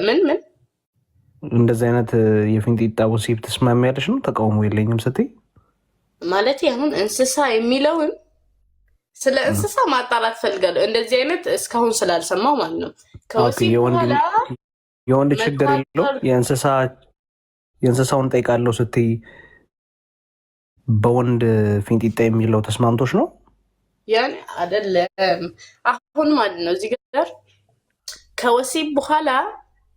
[SPEAKER 3] ምን
[SPEAKER 4] እንደዚህ አይነት የፊንጢጣ ወሲብ ትስማሚያለሽ ነው? ተቃውሞ የለኝም ስትይ
[SPEAKER 3] ማለት አሁን እንስሳ የሚለውን ስለ እንስሳ ማጣራት ፈልጋለሁ። እንደዚህ አይነት እስካሁን ስላልሰማው ማለት ነው።
[SPEAKER 4] የወንድ ችግር የለው የእንስሳውን ጠይቃለሁ ስትይ በወንድ ፊንጢጣ የሚለው ተስማምቶች ነው?
[SPEAKER 3] ያን አይደለም። አሁን ማለት ነው እዚህ ጋር ከወሲብ በኋላ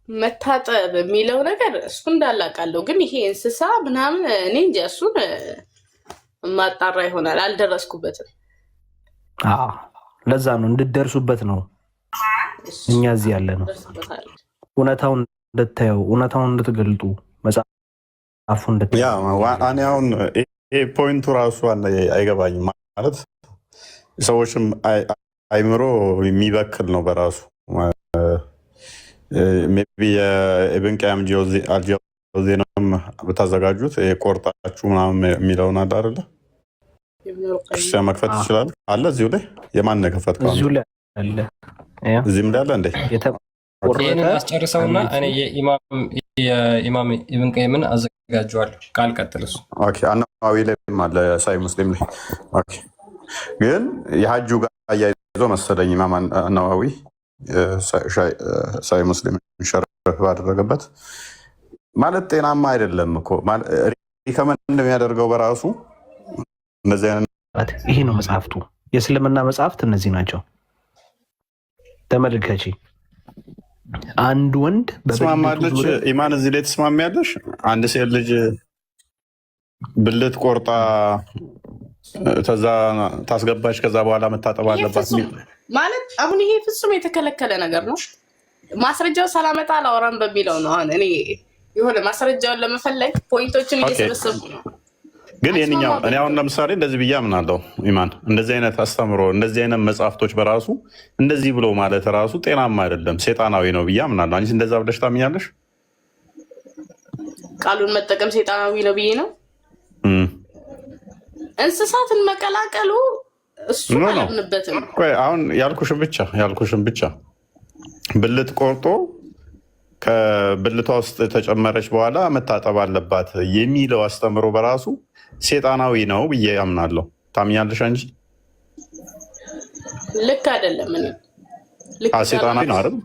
[SPEAKER 3] መታጠብ የሚለው ነገር እሱ እንዳላቃለሁ፣ ግን ይሄ እንስሳ ምናምን እኔ እንጃ፣ እሱን ማጣራ ይሆናል። አልደረስኩበትም።
[SPEAKER 4] ለዛ ነው እንድደርሱበት ነው እኛ እዚህ ያለ ነው። እውነታውን እንድታየው፣ እውነታውን እንድትገልጡ መጽሐፉ
[SPEAKER 1] እኔ አሁን ይሄ ፖይንቱ ራሱ አይገባኝም። ማለት ሰዎችም አይምሮ የሚበክል ነው በራሱ። ሜይ ቢ የኢብን ቀያም አልጀውዚንም ብታዘጋጁት ቆርጣችሁ ምናምን የሚለውን አለ አይደለ? ክርስቲያን መክፈት ይችላል አለ እዚሁ ላይ። የማን ከፈት
[SPEAKER 4] እዚሁ ላይ አለ፣
[SPEAKER 1] እዚህም ላይ አለ እንዴ?
[SPEAKER 2] ይህንን አስጨርሰውና እኔ የኢማም ኢብን ቀይምን አዘጋጀዋለሁ። ቃል ቀጥል። እሱ
[SPEAKER 1] አናዋዊ ላይ አለ፣ ሳይ ሙስሊም ላይ። ግን የሀጁ ጋር አያይዞ መሰለኝ ኢማም አናዋዊ ሳይ ሙስሊም ሸረፍ ባደረገበት ማለት ጤናማ አይደለም እኮ ሪከመንድ እንደሚያደርገው በራሱ እንደዚህ አይነት
[SPEAKER 4] ይሄ ነው መጽሐፍቱ። የእስልምና መጽሐፍት እነዚህ ናቸው። ተመልከቺ። አንድ ወንድ
[SPEAKER 1] ተስማማለች። ኢማን እዚህ ላይ ተስማሚያለሽ? አንድ ሴት ልጅ ብልት ቆርጣ ከዛ ታስገባች፣ ከዛ በኋላ መታጠብ አለባት
[SPEAKER 3] ማለት አሁን ይሄ ፍጹም የተከለከለ ነገር ነው። ማስረጃው ሳላመጣ አላወራም በሚለው ነው። አሁን እኔ የሆነ ማስረጃውን ለመፈለግ ፖይንቶችን እየሰበሰብኩ ነው።
[SPEAKER 1] ግን የኛው እኔ አሁን ለምሳሌ እንደዚህ ብዬ አምናለሁ። ኢማን እንደዚህ አይነት አስተምሮ እንደዚህ አይነት መጽሐፍቶች በራሱ እንደዚህ ብሎ ማለት ራሱ ጤናማ አይደለም፣ ሴጣናዊ ነው ብዬ አምናለሁ። አንቺ እንደዛ ብለሽ ታምኛለሽ?
[SPEAKER 3] ቃሉን መጠቀም ሴጣናዊ ነው ብዬ ነው። እንስሳትን መቀላቀሉ እሱ አላምንበትም።
[SPEAKER 1] አሁን ያልኩሽን ብቻ ብልት ቆርጦ ከብልቷ ውስጥ ተጨመረች በኋላ መታጠብ አለባት የሚለው አስተምሮ በራሱ ሴጣናዊ ነው ብዬ አምናለሁ። ታምኛለሽ አንቺ?
[SPEAKER 3] ልክ አይደለም።
[SPEAKER 1] ሴጣናዊ ነው አይደል?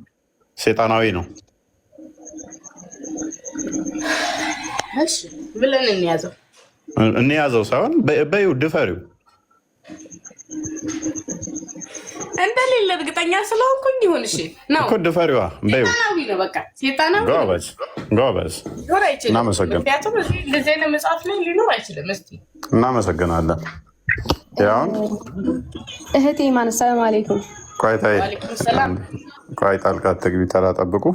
[SPEAKER 1] ሴጣናዊ ነው
[SPEAKER 3] እሺ ብለን
[SPEAKER 1] እንያዘው ሳይሆን በይው ድፈሪው
[SPEAKER 3] እንደሌለ እርግጠኛ ስለሆንኩኝ ይሁን። እሺ ነው
[SPEAKER 1] እኮ ድፈሪዋ በይው።
[SPEAKER 3] ሴጣናዊ ነው በቃ ሴጣናዊ።
[SPEAKER 1] ጎበዝ
[SPEAKER 3] ሊኖር አይችልም። ምክንያቱም እንደዚህ አይነት መጽሐፍ ላይ ሊኖር አይችልም። እስኪ
[SPEAKER 1] እናመሰግናለን። ያውን
[SPEAKER 10] እህቴ ኢማን ሰላም አለይኩም።
[SPEAKER 1] ቆይ ጣልቃ አትግቢ፣ ተራ ጠብቁ።